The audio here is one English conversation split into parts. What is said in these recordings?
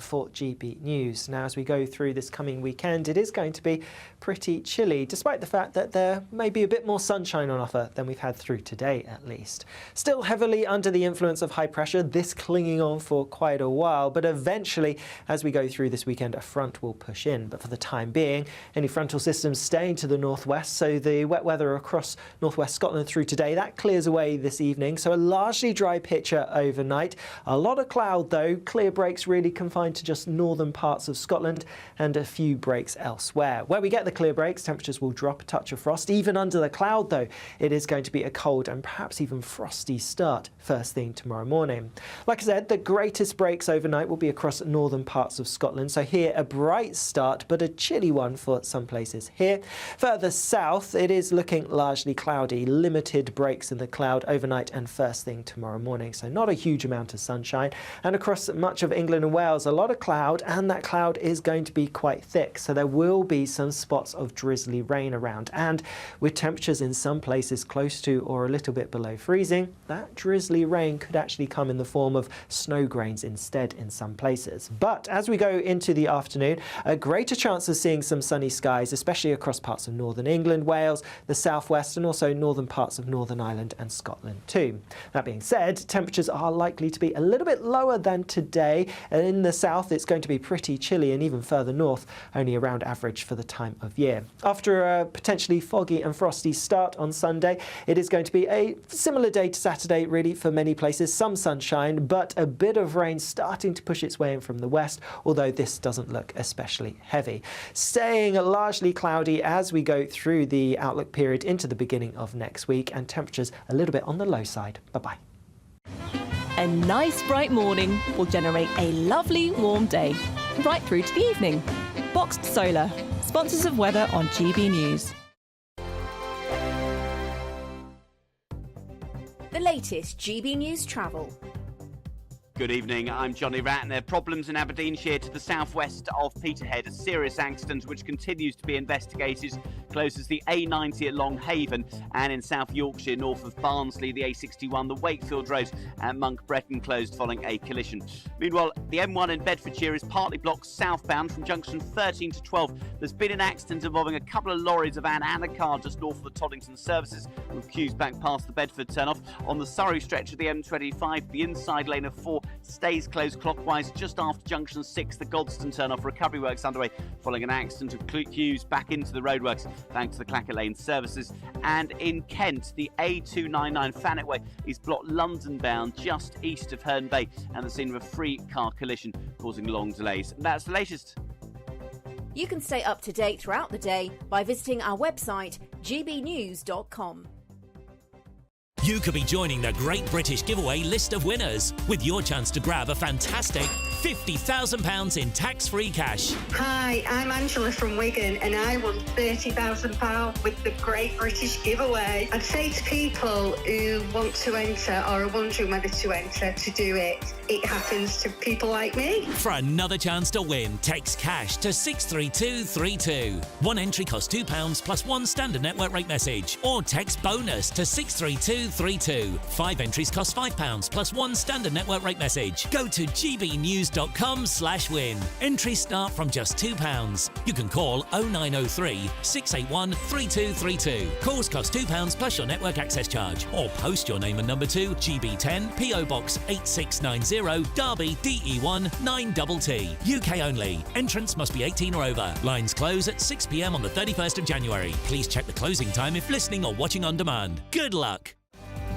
for GB News. Now, as we go through this coming weekend, it is going to be pretty chilly, despite the fact that there may be a bit more sunshine on offer than we've had through today, at least. Still heavily under the influence of high pressure, this clinging on for quite a while, but eventually, as we go through this weekend, a front will push in. But for the time being, any frontal systems staying to the northwest, so the wet weather across northwest Scotland through today, that clears away this evening, so a largely dry picture overnight. A lot of cloud though, clear breaks really confined to just northern parts of Scotland and a few breaks elsewhere. Where we get the clear breaks, temperatures will drop a touch of frost. Even under the cloud though, it is going to be a cold and perhaps even frosty start first thing tomorrow morning. Like I said, the greatest breaks overnight will be across northern parts of Scotland, so here a bright start but a chilly one for some places here. Further south, it is looking largely cloudy, limited breaks in the cloud overnight and first thing tomorrow morning, so not a huge amount of sunshine. And across much of England and Wales, a lot of cloud, and that cloud is going to be quite thick, so there will be some spots of drizzly rain around. And with temperatures in some places close to or a little bit below freezing, that drizzly rain could actually come in the form of snow grains instead in some places. But as we go into the afternoon, a greater chance of seeing some sunny skies, especially across parts of northern England, Wales, the southwest, and also northern parts of Northern Ireland and Scotland too. That being said, temperatures are likely to be a little bit lower than today, and in the south it's going to be pretty chilly, and even further north only around average for the time of year. After a potentially foggy and frosty start on Sunday, it is going to be a similar day to Saturday really for many places. Some sunshine, but a bit of rain starting to push its way in from the west, although this doesn't look especially heavy. Staying largely cloudy as we go through the outlook period into the beginning of next week, and temperatures a little bit on the low side. Bye-bye. A nice bright morning will generate a lovely warm day, right through to the evening. Boxed Solar, sponsors of weather on GB News. The latest GB News travel. Good evening, I'm Johnny Ratner. Problems in Aberdeenshire to the southwest of Peterhead. A serious accident which continues to be investigated closes the A90 at Long Haven, and in South Yorkshire north of Barnsley, the A61, the Wakefield Road and Monk Bretton closed following a collision. Meanwhile, the M1 in Bedfordshire is partly blocked southbound from junction 13 to 12. There's been an accident involving a couple of lorries, a van and a car just north of the Toddington services, with queues back past the Bedford turnoff. On the Surrey stretch of the M25, the inside lane of 4 stays closed clockwise just after junction 6, the Godstone turnoff. Recovery works underway following an accident of queues back into the roadworks thanks to the Clacker Lane services. And in Kent, the A299 Thanet Way is blocked London bound just east of Herne Bay, and the scene of a 3-car collision causing long delays. And that's the latest. You can stay up to date throughout the day by visiting our website gbnews.com. You could be joining the Great British Giveaway list of winners with your chance to grab a fantastic £50,000 in tax-free cash. Hi, I'm Angela from Wigan, and I won £30,000 with the Great British Giveaway. I'd say to people who want to enter or are wondering whether to enter to do it, it happens to people like me. For another chance to win, text cash to 63232. One entry costs £2 plus one standard network rate message, or text bonus to 63232. 5 entries cost £5 plus one standard network rate message. Go to gbnews.com/win. Entries start from just £2. You can call 0903 681 3232. Calls cost £2 plus your network access charge, or post your name and number to GB10 PO Box 8690 Derby DE1 9TT. UK only. Entrance must be 18 or over. Lines close at 6 p.m. on the 31st of January. Please check the closing time if listening or watching on demand. Good luck.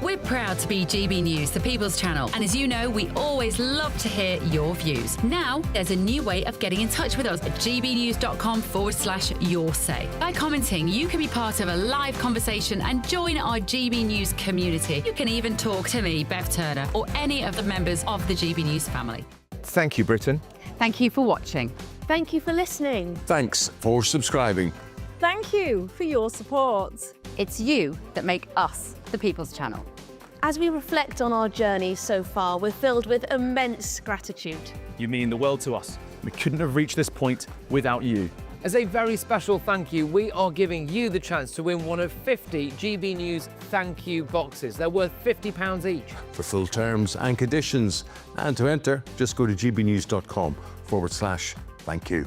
We're proud to be GB News, the People's Channel, and as you know, we always love to hear your views. Now, there's a new way of getting in touch with us at gbnews.com/yoursay. By commenting, you can be part of a live conversation and join our GB News community. You can even talk to me, Bev Turner, or any of the members of the GB News family. Thank you, Britain. Thank you for watching. Thank you for listening. Thanks for subscribing. Thank you for your support. It's you that make us the People's Channel. As we reflect on our journey so far, we're filled with immense gratitude. You mean the world to us. We couldn't have reached this point without you. As a very special thank you, we are giving you the chance to win one of 50 GB News thank you boxes. They're worth £50 each. For full terms and conditions, and to enter, just go to gbnews.com/thank you.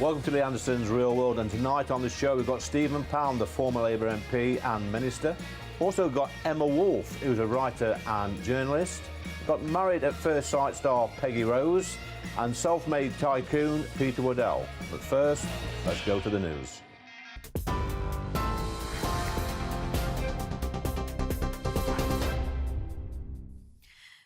Welcome to Lee Anderson's Real World, and tonight on the show we've got Stephen Pound, the former Labour MP and Minister. Also got Emma Wolf, who's a writer and journalist. Got Married at First Sight star Peggy Rose, and self-made tycoon Peter Waddell. But first, let's go to the news.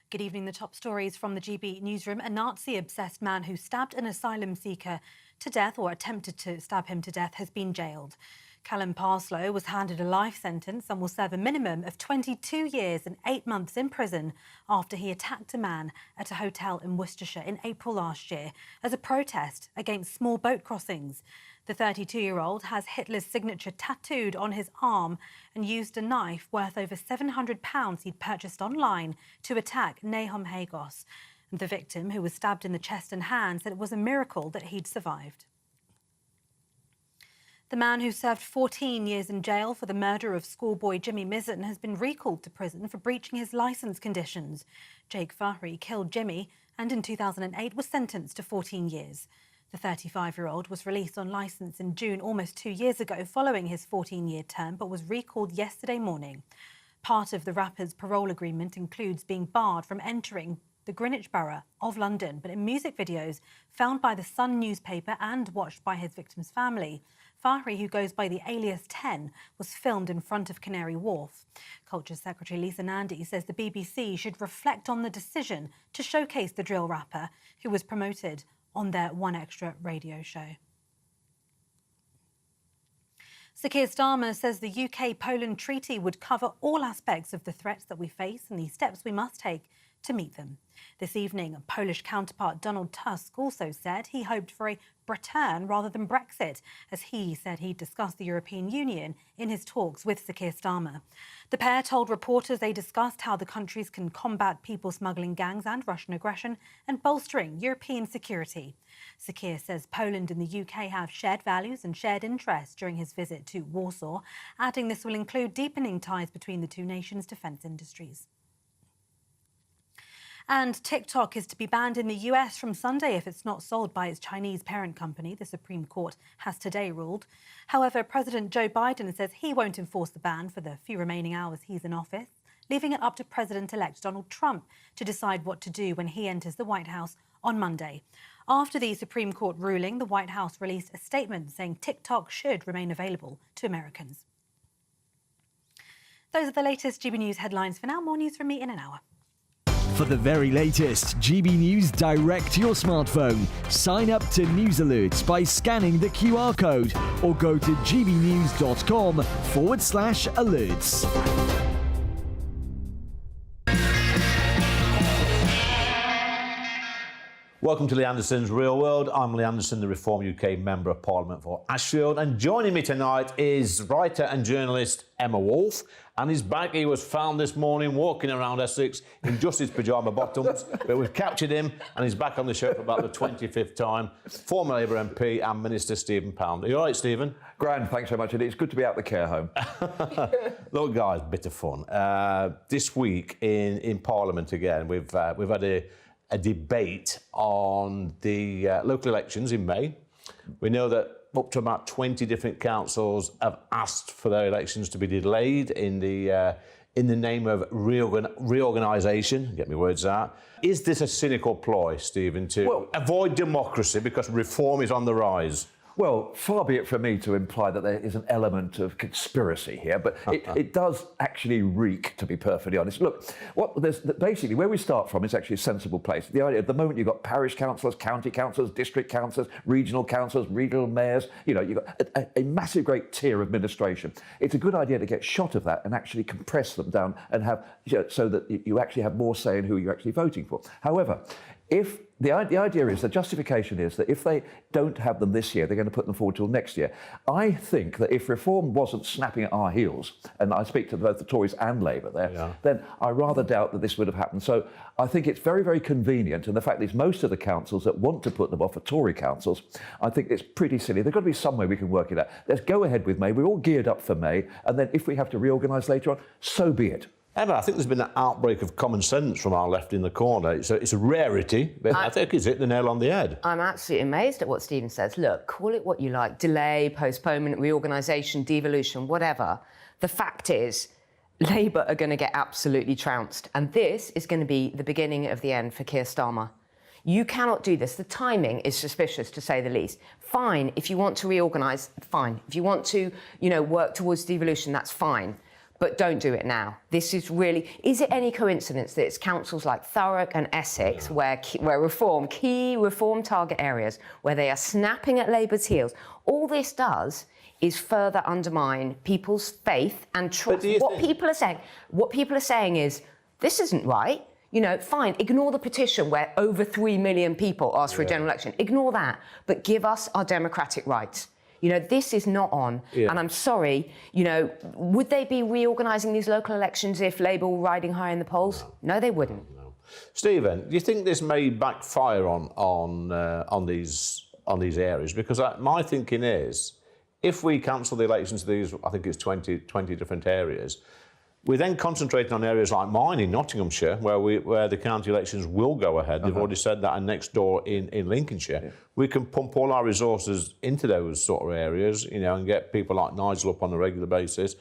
Good evening. The top stories from the GB newsroom. A Nazi-obsessed man who stabbed an asylum seeker to death, or attempted to stab him to death, has been jailed. Callum Parslow was handed a life sentence and will serve a minimum of 22 years and 8 months in prison after he attacked a man at a hotel in Worcestershire in April last year as a protest against small boat crossings. The 32-year-old has Hitler's signature tattooed on his arm and used a knife worth over £700 he'd purchased online to attack Nahum Hagos. The victim, who was stabbed in the chest and hand, said it was a miracle that he'd survived. The man who served 14 years in jail for the murder of schoolboy Jimmy Mizzen has been recalled to prison for breaching his licence conditions. Jake Fahry killed Jimmy and in 2008 was sentenced to 14 years. The 35-year-old was released on licence in June almost 2 years ago following his 14-year term, but was recalled yesterday morning. Part of the rapper's parole agreement includes being barred from entering the Greenwich Borough of London, but in music videos found by the Sun newspaper and watched by his victim's family, Fahry, who goes by the alias 10, was filmed in front of Canary Wharf. Culture Secretary Lisa Nandy says the BBC should reflect on the decision to showcase the drill rapper, who was promoted on their One Extra radio show. Sir Keir Starmer says the UK-Poland treaty would cover all aspects of the threats that we face and the steps we must take to meet them. This evening, Polish counterpart Donald Tusk also said he hoped for a Britain rather than Brexit, as he said he'd discussed the European Union in his talks with Sir Keir Starmer. The pair told reporters they discussed how the countries can combat people smuggling gangs and Russian aggression and bolstering European security. Sir Keir says Poland and the UK have shared values and shared interests during his visit to Warsaw, adding this will include deepening ties between the two nations' defence industries. And TikTok is to be banned in the US from Sunday if it's not sold by its Chinese parent company, the Supreme Court has today ruled. However, President Joe Biden says he won't enforce the ban for the few remaining hours he's in office, leaving it up to President-elect Donald Trump to decide what to do when he enters the White House on Monday. After the Supreme Court ruling, the White House released a statement saying TikTok should remain available to Americans. Those are the latest GB News headlines for now. More news from me in an hour. For the very latest GB News direct to your smartphone, sign up to News Alerts by scanning the QR code or go to gbnews.com/alerts. Welcome to Lee Anderson's Real World. I'm Lee Anderson, the Reform UK Member of Parliament for Ashfield, and joining me tonight is writer and journalist Emma Wolf, and he's back. He was found this morning walking around Essex in just his pyjama bottoms, but we've captured him and he's back on the show for about the 25th time. Former Labour MP and Minister Stephen Pound. Are you all right, Stephen? Grand, thanks so much. It's good to be out the care home. Look, guys, bit of fun. This week in Parliament again, we've had a debate on the local elections in May. We know that up to about 20 different councils have asked for their elections to be delayed in the in the name of reorganisation, get my words out. Is this a cynical ploy, Stephen, to avoid democracy because reform is on the rise? Well, far be it from me to imply that there is an element of conspiracy here, but it does actually reek, to be perfectly honest. Look, basically where we start from is actually a sensible place. The idea, at the moment, you've got parish councillors, county councillors, district councillors, regional mayors. You know, you've got a massive, great tier of administration. It's a good idea to get shot of that and actually compress them down and have, so that you actually have more say in who you're actually voting for. However, if the idea is, the justification is that if they don't have them this year, they're going to put them forward till next year. I think that if reform wasn't snapping at our heels, and I speak to both the Tories and Labour there, then I rather doubt that this would have happened. So I think it's very, very convenient, and the fact is most of the councils that want to put them off are Tory councils. I think it's pretty silly. There's got to be some way we can work it out. Let's go ahead with May. We're all geared up for May, and then if we have to reorganise later on, so be it. Emma, I think there's been an outbreak of common sense from our left in the corner. It's a rarity, but I think it's hit the nail on the head. I'm absolutely amazed at what Stephen says. Look, call it what you like, delay, postponement, reorganisation, devolution, whatever. The fact is, Labour are going to get absolutely trounced, and this is going to be the beginning of the end for Keir Starmer. You cannot do this. The timing is suspicious, to say the least. Fine, if you want to reorganise, fine. If you want to, work towards devolution, that's fine. But don't do it now. This is really... Is it any coincidence that it's councils like Thurrock and Essex where key reform target areas, where they are snapping at Labour's heels? All this does is further undermine people's faith and trust. What people are saying is, this isn't right. Fine, ignore the petition where over 3 million people asked for a general election. Ignore that, but give us our democratic rights. This is not on. Yeah. And I'm sorry, would they be reorganising these local elections if Labour were riding high in the polls? No, they wouldn't. No. Stephen, do you think this may backfire on these areas? Because my thinking is, if we cancel the elections to these, I think it's 20 different areas, we're then concentrating on areas like mine in Nottinghamshire, where the county elections will go ahead. They've already said that, and next door in Lincolnshire. Yeah. We can pump all our resources into those sort of areas, and get people like Nigel up on a regular basis,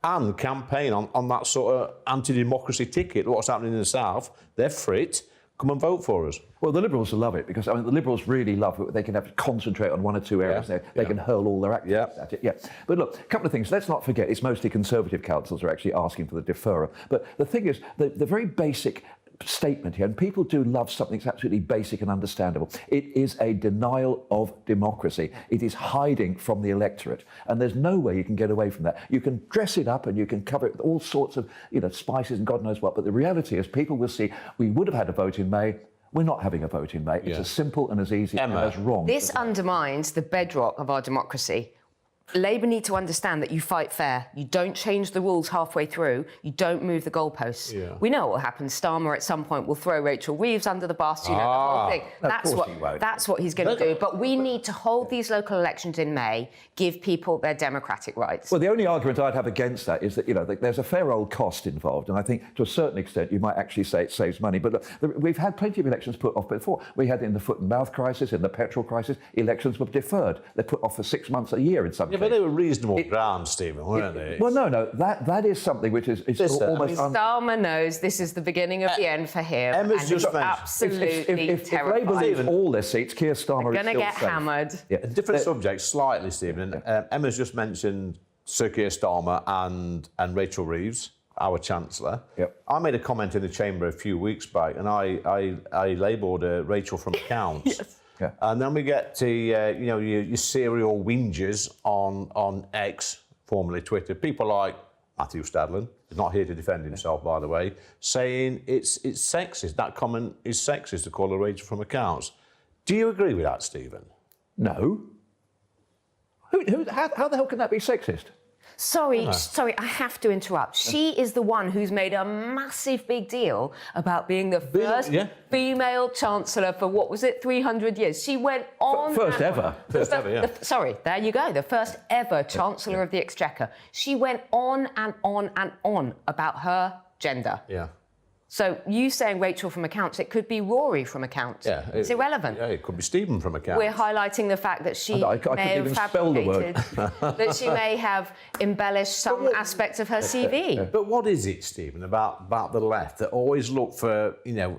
and campaign on that sort of anti-democracy ticket. What's happening in the South, they're fit. Come and vote for us. Well, the Liberals will love it, because the Liberals really love it. They can have to concentrate on one or two areas. Yeah. They can hurl all their activities at it. Yeah. But look, a couple of things. Let's not forget, it's mostly Conservative councils are actually asking for the deferral. But the thing is, the very basic statement here, and people do love something that's absolutely basic and understandable. It is a denial of democracy. It is hiding from the electorate, and there's no way you can get away from that. You can dress it up and you can cover it with all sorts of spices and God knows what, but the reality is people will see we would have had a vote in May. We're not having a vote in May. It's as simple and as easy and as wrong. This undermines the bedrock of our democracy. Labour need to understand that you fight fair. You don't change the rules halfway through. You don't move the goalposts. Yeah. We know what will happen. Starmer at some point will throw Rachel Reeves under the bus. The whole thing. That's what he's going to do. But we need to hold these local elections in May, give people their democratic rights. Well, the only argument I'd have against that is that there's a fair old cost involved, and I think to a certain extent you might actually say it saves money. But look, we've had plenty of elections put off before. We had in the foot and mouth crisis, in the petrol crisis, elections were deferred. They're put off for 6 months, a year in some cases. But they were reasonable grounds, Stephen, weren't they? Well, no, that is something which is almost... Starmer knows this is the beginning of the end for him. Emma's just absolutely if Labour lose all their seats, Keir Starmer is going to get safe. Hammered. Yeah. A different subject, slightly, Stephen. Emma's just mentioned Sir Keir Starmer and Rachel Reeves, our Chancellor. Yep. I made a comment in the Chamber a few weeks back, and I labelled Rachel from accounts. Yes. Yeah. And then we get to your serial whingers on X, formerly Twitter. People like Matthew Stadlen, who's not here to defend himself, by the way, saying it's sexist. That comment is sexist to call her Rachel from accounts. Do you agree with that, Stephen? No. How the hell can that be sexist? Sorry, I have to interrupt. She is the one who's made a massive big deal about being the first female Chancellor for, 300 years. She went on... First ever, yeah. Sorry, there you go. The first ever Chancellor of the Exchequer. She went on and on and on about her gender. Yeah. So you saying Rachel from accounts, it could be Rory from accounts. Yeah, it's irrelevant. Yeah, it could be Stephen from accounts. We're highlighting the fact that she I may couldn't have even spell the word. fabricated, that she may have embellished some aspects of her CV. But what is it, Stephen, about the left that always look for,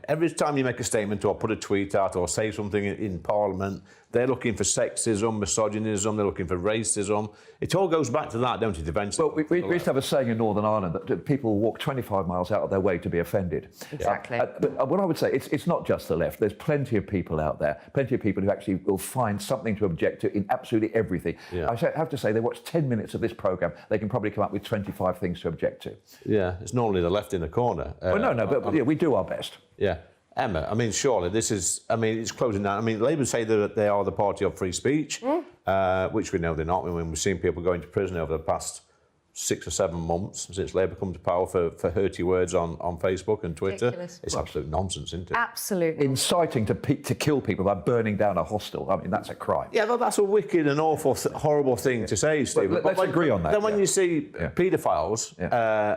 every time you make a statement or put a tweet out or say something in Parliament, they're looking for sexism, misogynism, they're looking for racism. It all goes back to that, don't it, eventually? Well, we used to have a saying in Northern Ireland that people walk 25 miles out of their way to be offended. Exactly. But what I would say, it's not just the left. There's plenty of people out there, plenty of people who actually will find something to object to in absolutely everything. Yeah. I have to say, they watch 10 minutes of this programme, they can probably come up with 25 things to object to. Yeah, it's normally the left in the corner. But we do our best. Yeah. Emma, surely this is, it's closing down. Labour say that they are the party of free speech, which we know they're not. We've seen people going to prison over the past 6 or 7 months since Labour come to power for hearty words on Facebook and Twitter. Ridiculous. It's absolute nonsense, isn't it? Absolutely. Inciting to kill people by burning down a hostel. That's a crime. Yeah, well, that's a wicked and awful, horrible thing to say, Stephen. Let's agree on that. Then when you see paedophiles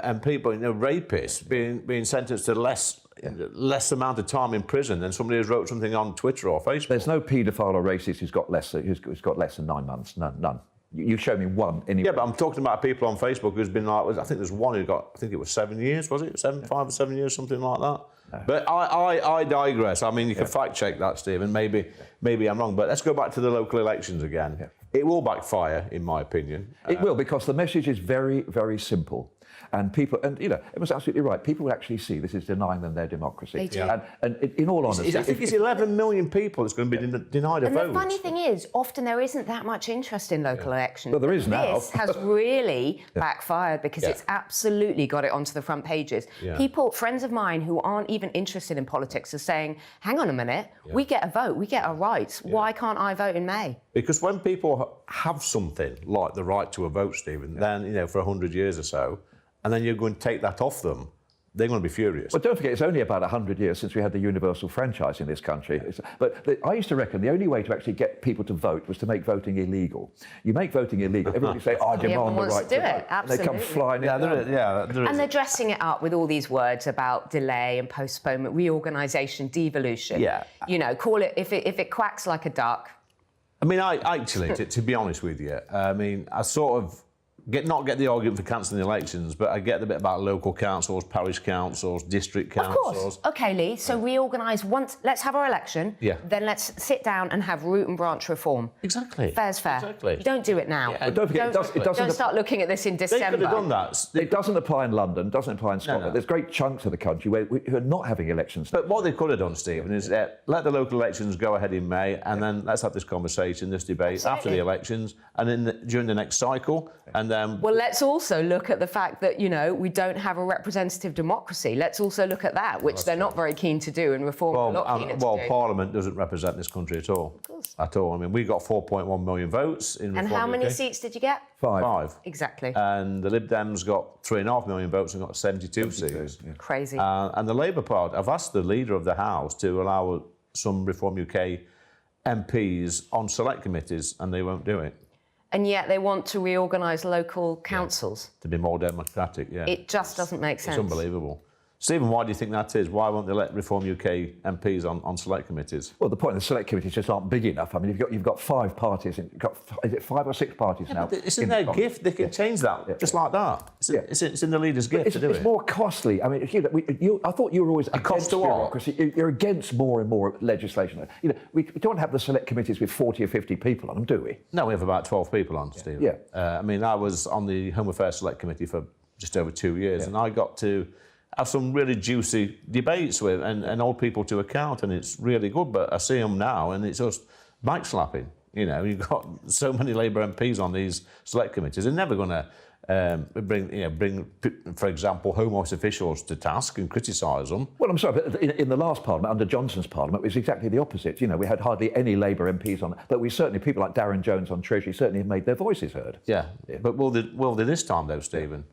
and people, rapists being sentenced to less amount of time in prison than somebody who's wrote something on Twitter or Facebook. There's no paedophile or racist who's got less than 9 months. None. You show me one anyway. Yeah, but I'm talking about people on Facebook who's been I think there's one who got, I think it was 7 years, was it? 5 or 7 years, something like that. No. But I digress. You can fact check that, Stephen. Maybe I'm wrong. But let's go back to the local elections again. Yeah. It will backfire, in my opinion. It will, because the message is very, very simple. And people, it was absolutely right. People will actually see this is denying them their democracy. They do. And in all honesty, I think it's 11 million people that's going to be denied a vote. And the funny thing is, often there isn't that much interest in local elections. Well, there is now. This has really backfired because it's absolutely got it onto the front pages. Yeah. People, friends of mine who aren't even interested in politics, are saying, "Hang on a minute, we get a vote, we get our rights. Why can't I vote in May?" Because when people have something like the right to a vote, Stephen, then for 100 years or so, and then you're going to take that off them, they're going to be furious. Well, don't forget, it's only about 100 years since we had the universal franchise in this country. I used to reckon the only way to actually get people to vote was to make voting illegal. You make voting illegal, everybody say, I demand the right to vote. Absolutely. And they come flying in. And they're dressing it up with all these words about delay and postponement, reorganisation, devolution. Yeah. Call it, if it quacks like a duck. I actually, to be honest with you, I sort of not get the argument for cancelling the elections, but I get the bit about local councils, parish councils, district councils. Of course. OK, Lee, so reorganise once, let's have our election, then let's sit down and have root and branch reform. Exactly. Fair's fair. Exactly. You don't do it now. But don't forget, don't start looking at this in December. They could have done that. It doesn't apply in London, doesn't apply in Scotland. No. There's great chunks of the country who are not having elections. But what they could have done, Stephen, is let the local elections go ahead in May, and then let's have this conversation, this debate after the elections, and during the next cycle, and then... Well, let's also look at the fact that, we don't have a representative democracy. Let's also look at that, which they're not very keen to do, and reform are not keen to do. Parliament doesn't represent this country at all. Of course. At all. We got 4.1 million votes in Reform And how many UK. seats did you get? 5. Exactly. And the Lib Dems got 3.5 million votes and got 72 seats. Yeah. Crazy. And the Labour Party, I've asked the leader of the House to allow some Reform UK MPs on select committees, and they won't do it. And yet they want to reorganise local councils. To be more democratic, yeah. It just doesn't make sense. It's unbelievable. Stephen, why do you think that is? Why won't they let Reform UK MPs on select committees? Well, the point of the select committees just aren't big enough. You've got 5 parties. Is it 5 or 6 parties now? But it's in their gift. They can change that just like that. It's in the leader's gift to do it's it. more costly. I thought you were always against bureaucracy. You're against more and more legislation. We don't have the select committees with 40 or 50 people on them, do we? No, we have about 12 people on, Stephen. Yeah. I was on the Home Affairs Select Committee for just over 2 years, and I got to have some really juicy debates with and hold people to account, and it's really good. But I see them now, and it's just backslapping. You've got so many Labour MPs on these select committees. They're never going to bring, for example, Home Office officials to task and criticise them. Well, I'm sorry, but in the last Parliament, under Johnson's Parliament, it was exactly the opposite. We had hardly any Labour MPs on, but we certainly, people like Darren Jones on Treasury certainly have made their voices heard. Yeah. But will they this time, though, Stephen?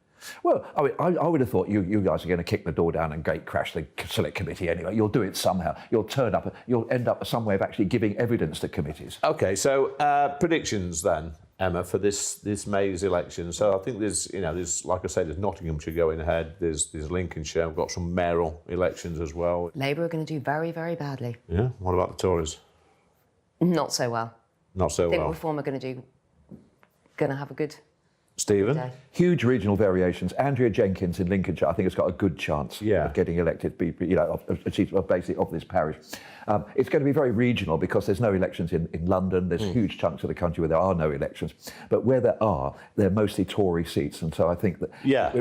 Well, I would have thought you guys are going to kick the door down and gate crash the select committee anyway. You'll do it somehow. You'll turn up. You'll end up some way of actually giving evidence to committees. OK, so predictions then, Emma, for this May's election. So I think there's like I say, there's Nottinghamshire going ahead. There's Lincolnshire. We've got some mayoral elections as well. Labour are going to do very, very badly. Yeah. What about the Tories? Not so well. Not so I think well. Reform are going to have a good. Stephen? Huge regional variations. Andrea Jenkins in Lincolnshire, I think, has got a good chance of getting elected, basically of this parish. It's going to be very regional because there's no elections in London. There's huge chunks of the country where there are no elections. But where there are, they're mostly Tory seats. And so I think that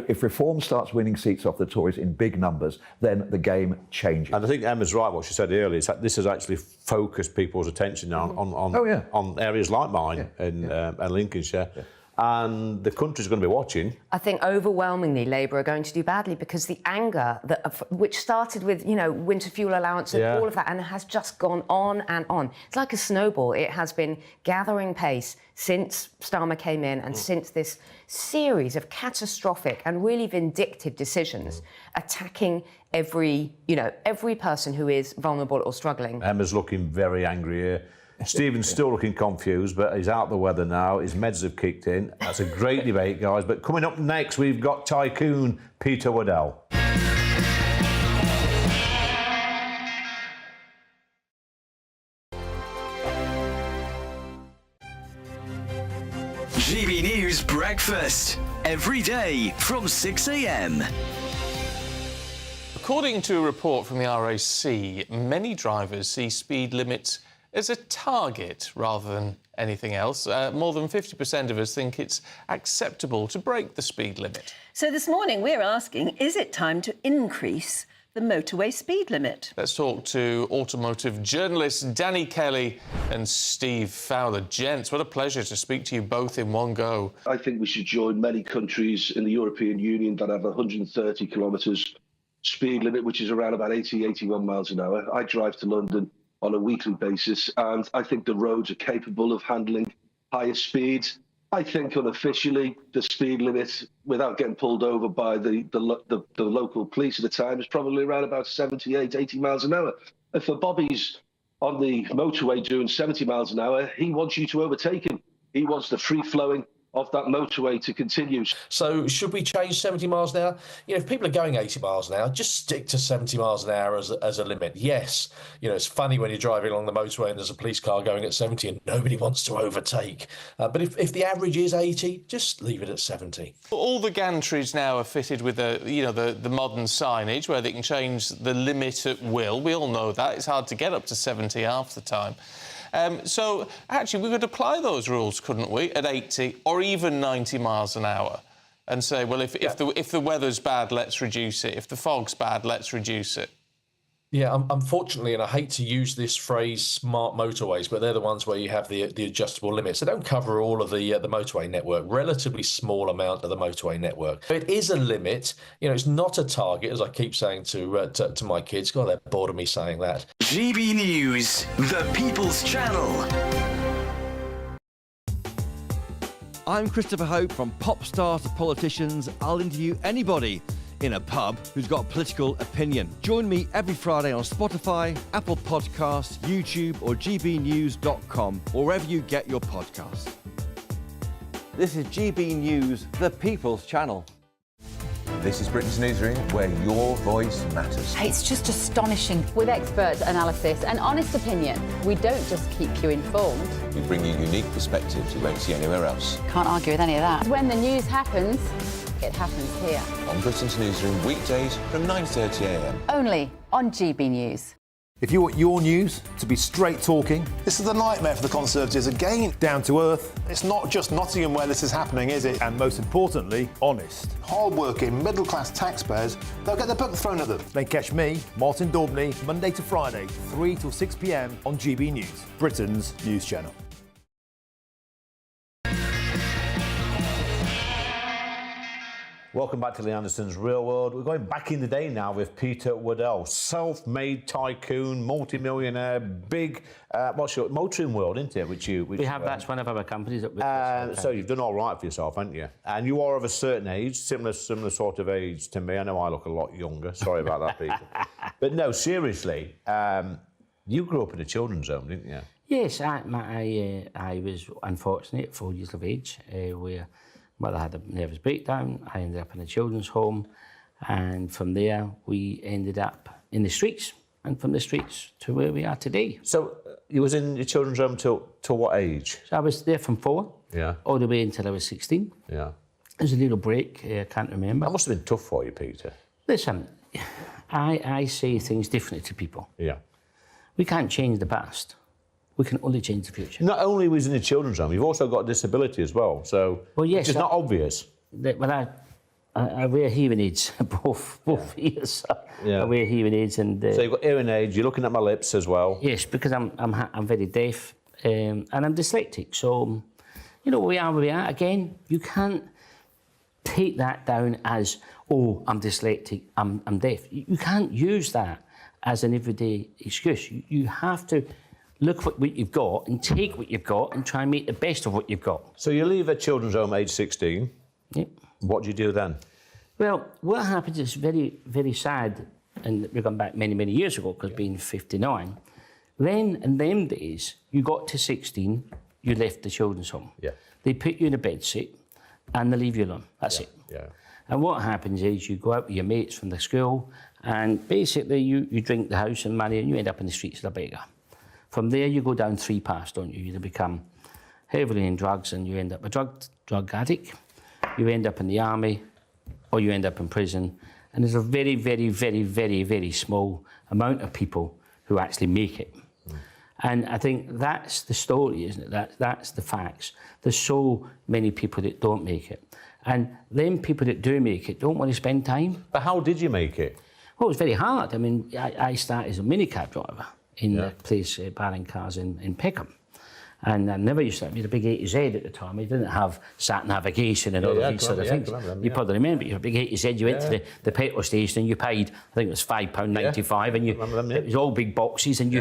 if Reform starts winning seats off the Tories in big numbers, then the game changes. And I think Emma's right, what she said earlier, is that this has actually focused people's attention now on areas like mine and Lincolnshire. Yeah. And the country's going to be watching. I think overwhelmingly Labour are going to do badly because the anger which started with, winter fuel allowance and all of that and has just gone on and on. It's like a snowball. It has been gathering pace since Starmer came in and since this series of catastrophic and really vindictive decisions attacking every person who is vulnerable or struggling. Emma's looking very angry here. Stephen's still looking confused, but he's out the weather now. His meds have kicked in. That's a great debate, guys. But coming up next, we've got tycoon Peter Waddell. GB News Breakfast. Every day from 6 a.m. According to a report from the RAC, many drivers see speed limits as a target rather than anything else. More than 50% of us think it's acceptable to break the speed limit. So this morning we're asking, is it time to increase the motorway speed limit? Let's talk to automotive journalists Danny Kelly and Steve Fowler. Gents, what a pleasure to speak to you both in one go. I think we should join many countries in the European Union that have 130 kilometres speed limit, which is around about 81 miles an hour. I drive to London on a weekly basis, and I think the roads are capable of handling higher speeds. I think unofficially the speed limit, without getting pulled over by the local police at the time, is probably around about 78, 80 miles an hour. If a Bobby's on the motorway doing 70 miles an hour, he wants you to overtake him. He wants the free-flowing of that motorway to continue. So should we change 70 miles an hour? If people are going 80 miles an hour, just stick to 70 miles an hour as a limit. Yes, it's funny when you're driving along the motorway and there's a police car going at 70 and nobody wants to overtake. But if the average is 80, just leave it at 70. All the gantries now are fitted with the modern signage where they can change the limit at will. We all know that. It's hard to get up to 70 half the time. So, actually, we could apply those rules, couldn't we, at 80 or even 90 miles an hour and say, well, if the weather's bad, let's reduce it. If the fog's bad, let's reduce it. Yeah, unfortunately, and I hate to use this phrase, smart motorways, but they're the ones where you have the adjustable limits. They don't cover all of the motorway network, relatively small amount of the motorway network. It is a limit. It's not a target, as I keep saying to my kids. God, they're bored of me saying that. GB News, the People's Channel. I'm Christopher Hope. From pop stars to politicians, I'll interview anybody in a pub who's got a political opinion. Join me every Friday on Spotify, Apple Podcasts, YouTube or gbnews.com, or wherever you get your podcasts. This is GB News, the People's Channel. This is Britain's Newsroom, where your voice matters. It's just astonishing. With expert analysis and honest opinion, we don't just keep you informed. We bring you unique perspectives you won't see anywhere else. Can't argue with any of that. When the news happens, it happens here. On Britain's Newsroom, weekdays from 9:30 a.m. Only on GB News. If you want your news to be straight talking... This is a nightmare for the Conservatives again. Down to earth. It's not just Nottingham where this is happening, is it? And most importantly, honest. Hard-working, middle-class taxpayers, they'll get their book thrown at them. Then catch me, Martin Daubney, Monday to Friday, 3 till 6 p.m. on GB News, Britain's news channel. Welcome back to Lee Anderson's Real World. We're going back in the day now with Peter Waddell, self-made tycoon, multi-millionaire, big, motoring world, isn't it? That's one of our companies. So you've done all right for yourself, haven't you? And you are of a certain age, similar sort of age to me. I know I look a lot younger. Sorry about that, Peter. But no, seriously, you grew up in a children's home, didn't you? Yes, I was unfortunate at 4 years of age, where mother had a nervous breakdown. I ended up in a children's home, and from there we ended up in the streets, and from the streets to where we are today. So you was in your children's home till what age? So I was there from 4, all the way until I was 16. Yeah. There's a little break, I can't remember. That must have been tough for you, Peter. Listen, I say things differently to people. Yeah. We can't change the past. We can only change the future. Not only was in a children's home, you've also got a disability as well. So, which is not obvious. Well, I wear hearing aids, both ears. I wear hearing aids, and so you've got hearing aids. You're looking at my lips as well. Yes, because I'm very deaf, and I'm dyslexic. So, where we are. Again, you can't take that down as, oh, I'm dyslexic, I'm deaf. You can't use that as an everyday excuse. You have to look at what you've got and take what you've got and try and make the best of what you've got. So you leave a children's home age 16. Yep. What do you do then? Well, what happens is very, very sad, and we're going back many, many years ago, because being 59, then in them days, you got to 16, you left the children's home. Yeah. They put you in a bedsit and they leave you alone. That's it. Yeah. And what happens is you go out with your mates from the school, and basically you drink the house and money, and you end up in the streets of a beggar. From there, you go down 3 paths, don't you? You become heavily in drugs, and you end up a drug addict. You end up in the army, or you end up in prison. And there's a very, very, very, very, very small amount of people who actually make it. And I think that's the story, isn't it? That's the facts. There's so many people that don't make it. And them people that do make it don't want to spend time. But how did you make it? Well, it was very hard. I mean, I started as a minicab driver in the place, Barring Cars in Peckham. And I never used to, we had a big 80Z at the time. We didn't have sat navigation and all of these sort of things. You probably remember, you had a big 80Z, you went to the petrol station and you paid, I think it was £5.95, and it was all big boxes, and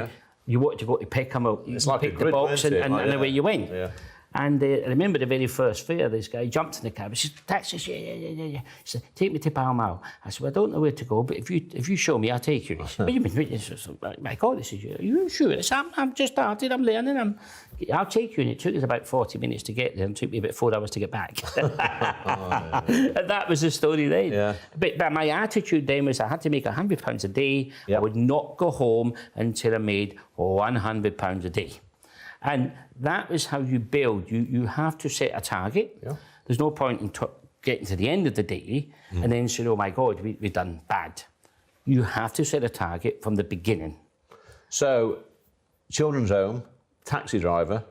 you wanted to go to Peckham, or you picked the box and away you went. And I remember the very first fare, this guy jumped in the cab. He said, taxi, yeah. He said, take me to Pall Mall. I said, well, I don't know where to go, but if you show me, I'll take you. He said, what do you mean? My God, he said, are you sure? I said, I'm just started, I'm learning, I'll take you. And it took us about 40 minutes to get there, and it took me about 4 hours to get back. And that was the story then. But my attitude then was I had to make £100 a day. I would not go home until I made £100 a day. And that was how you build. You have to set a target. There's no point in getting to the end of the day and then saying, oh my God, we've done bad. You have to set a target from the beginning. So, children's home, taxi driver,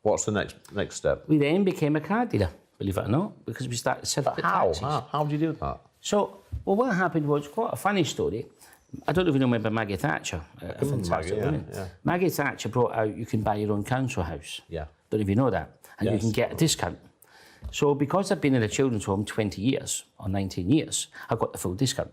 what's the next step? We then became a car dealer, believe it or not, because we started selling taxis. How did you do that? So, what happened was quite a funny story. I don't know if you remember Maggie Thatcher, a fantastic woman. Maggie Thatcher brought out, you can buy your own council house. Don't know if you know that. And you can get a discount. So because I've been in a children's home 20 years, or 19 years, I got the full discount.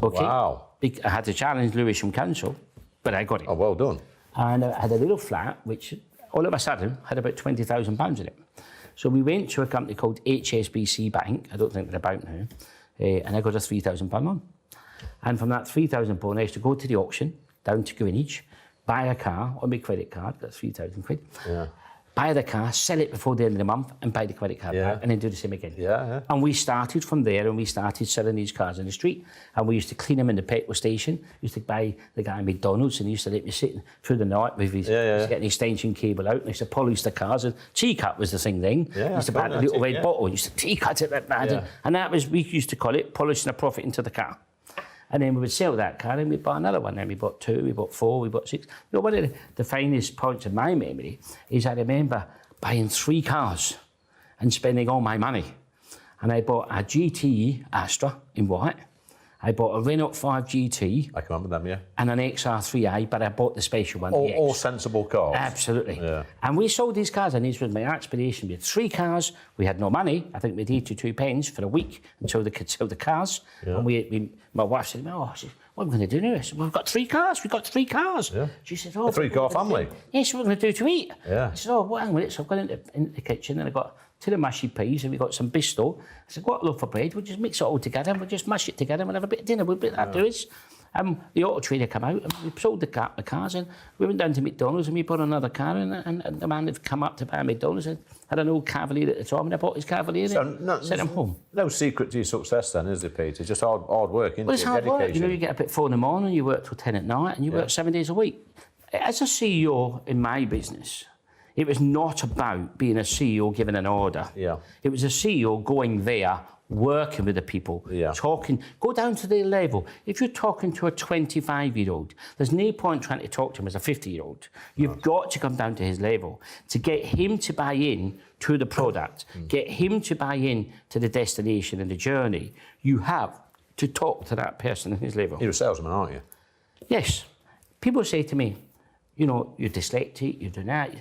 Okay. Wow. I had to challenge Lewisham from council, but I got it. Oh, well done. And I had a little flat, which all of a sudden had about £20,000 in it. So we went to a company called HSBC Bank, I don't think they're about now, and I got a £3,000 loan. And from that £3,000, I used to go to the auction down to Greenwich, buy a car on my credit card, that's £3,000. Buy the car, sell it before the end of the month, and pay the credit card back, and then do the same again. And we started from there, and we started selling these cars in the street, and we used to clean them in the petrol station. We used to buy the guy at McDonald's, and he used to let me sit through the night with his, get an extension cable out, and I used to polish the cars. And T-cut was the thing then. We used to buy the little red bottle, and used to T-cut it like that. And that was, we used to call it polishing a profit into the car. And then we would sell that car and we'd buy another one. Then we bought 2, we bought 4, we bought 6. You know, one of the finest points of my memory is I remember buying 3 cars and spending all my money. And I bought a GTE Astra in white. I bought a Renault 5 GT. I can remember them, yeah. And an XR3i, but I bought the special one. All sensible cars. Absolutely. Yeah. And we sold these cars, and these was my aspiration. We had 3 cars. We had no money. I think we had 82 pence for a week until they could sell the cars. Yeah. And my wife said, "Oh, what are we going to do now?" I said, "We've got 3 cars. We've got 3 cars." Yeah. She said, "Oh, a 3-car family. Yes, what are we going to do to eat?" Yeah. I said, "Oh, well, hang on a minute." So I've gone into the kitchen, and I got tin of mashy peas, and we got some bisto. I said, "Got a loaf of bread. We'll just mix it all together, and we'll just mash it together, and we'll have a bit of dinner. We'll be that to us." The auto trader came out, and we sold the cars, and we went down to McDonald's, and we bought another car, and the man had come up to buy McDonald's and had an old Cavalier at the time, and I bought his Cavalier and sent him home. No secret to your success then, is there, Peter? Just hard work, isn't Well, it's it? hard work. Dedication. You know, you get up at 4 in the morning, you work till 10 at night, and you work 7 days a week. As a CEO in my business, it was not about being a CEO giving an order. Yeah. It was a CEO going there, working with the people, talking, go down to their level. If you're talking to a 25-year-old, there's no point trying to talk to him as a 50-year-old. You've got to come down to his level to get him to buy in to the product, get him to buy in to the destination and the journey. You have to talk to that person at his level. You're a salesman, aren't you? Yes. People say to me, you know, you're dyslexic, you're doing that. I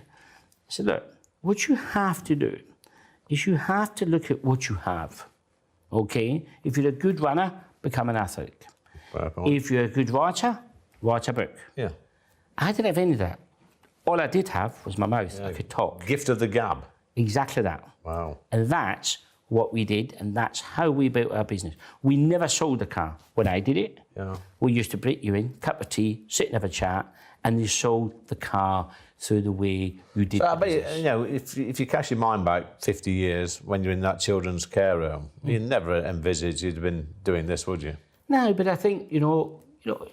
said, look, what you have to do is you have to look at what you have. Okay? If you're a good runner, become an athlete. If you're a good writer, write a book. Yeah. I didn't have any of that. All I did have was my mouth. I could talk. Gift of the gab. Exactly that. Wow. And that's what we did, and that's how we built our business. We never sold a car. When I did it, we used to bring you in, cup of tea, sit and have a chat, and you sold the car through the way you did the business. You know, if you cast your mind back 50 years when you're in that children's care home, you never envisaged you'd have been doing this, would you? No, but I think, you know,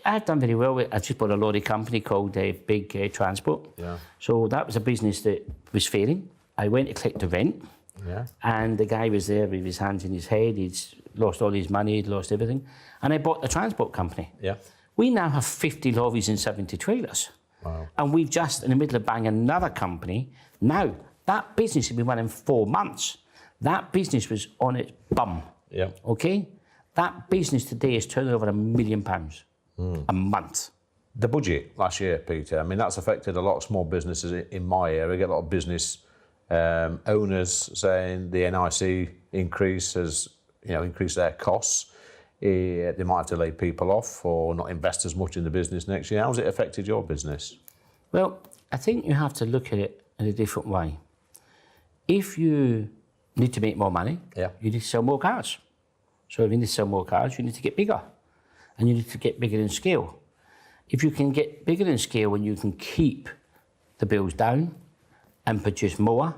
I've done very well. I just bought a lorry company called Big Transport. Yeah. So that was a business that was failing. I went to collect the rent. Yeah. And the guy was there with his hands in his head. He'd lost all his money, he'd lost everything. And I bought the transport company. Yeah. We now have 50 lorries and 70 trailers. Wow. And we've just in the middle of buying another company. Now, that business had been running 4 months. That business was on its bum. Yeah. Okay? That business today is turning over £1 million a month. The budget last year, Peter, I mean, that's affected a lot of small businesses in my area. I get a lot of business owners saying the NIC increase has, increased their costs. They might have to lay people off or not invest as much in the business next year. How's it affected your business? Well, I think you have to look at it in a different way. If you need to make more money, you need to sell more cars. So if you need to sell more cars, you need to get bigger. And you need to get bigger in scale. If you can get bigger in scale and you can keep the bills down and produce more,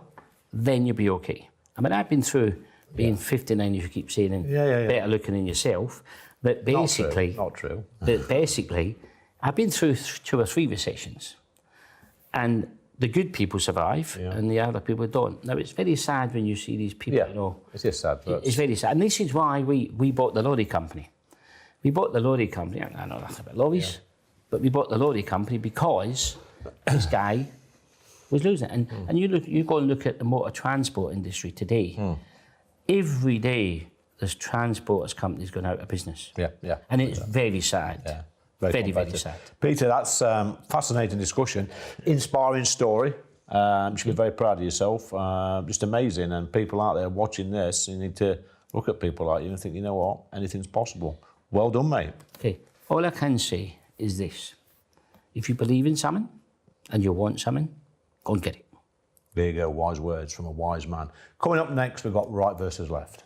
then you'll be okay. I mean, I've been through being 59, as you keep saying, and better looking than yourself. But basically, not true. But basically, I've been through 2 or 3 recessions, and the good people survive, and the other people don't. Now, it's very sad when you see these people. You know, it is sad. But it's very sad, and this is why we bought the lorry company. We bought the lorry company. I know nothing about lorries, but we bought the lorry company because this guy was losing it. And you go and look at the motor transport industry today. Every day there's transporters companies going out of business. Yeah. And it's very sad. Yeah. Very sad. Peter, that's fascinating discussion. Inspiring story. You should be very proud of yourself. Just amazing. And people out there watching this, you need to look at people like you and think, you know what, anything's possible. Well done, mate. Okay. All I can say is this. If you believe in something and you want something, go and get it. There you go, wise words from a wise man. Coming up next, we've got Right versus Left.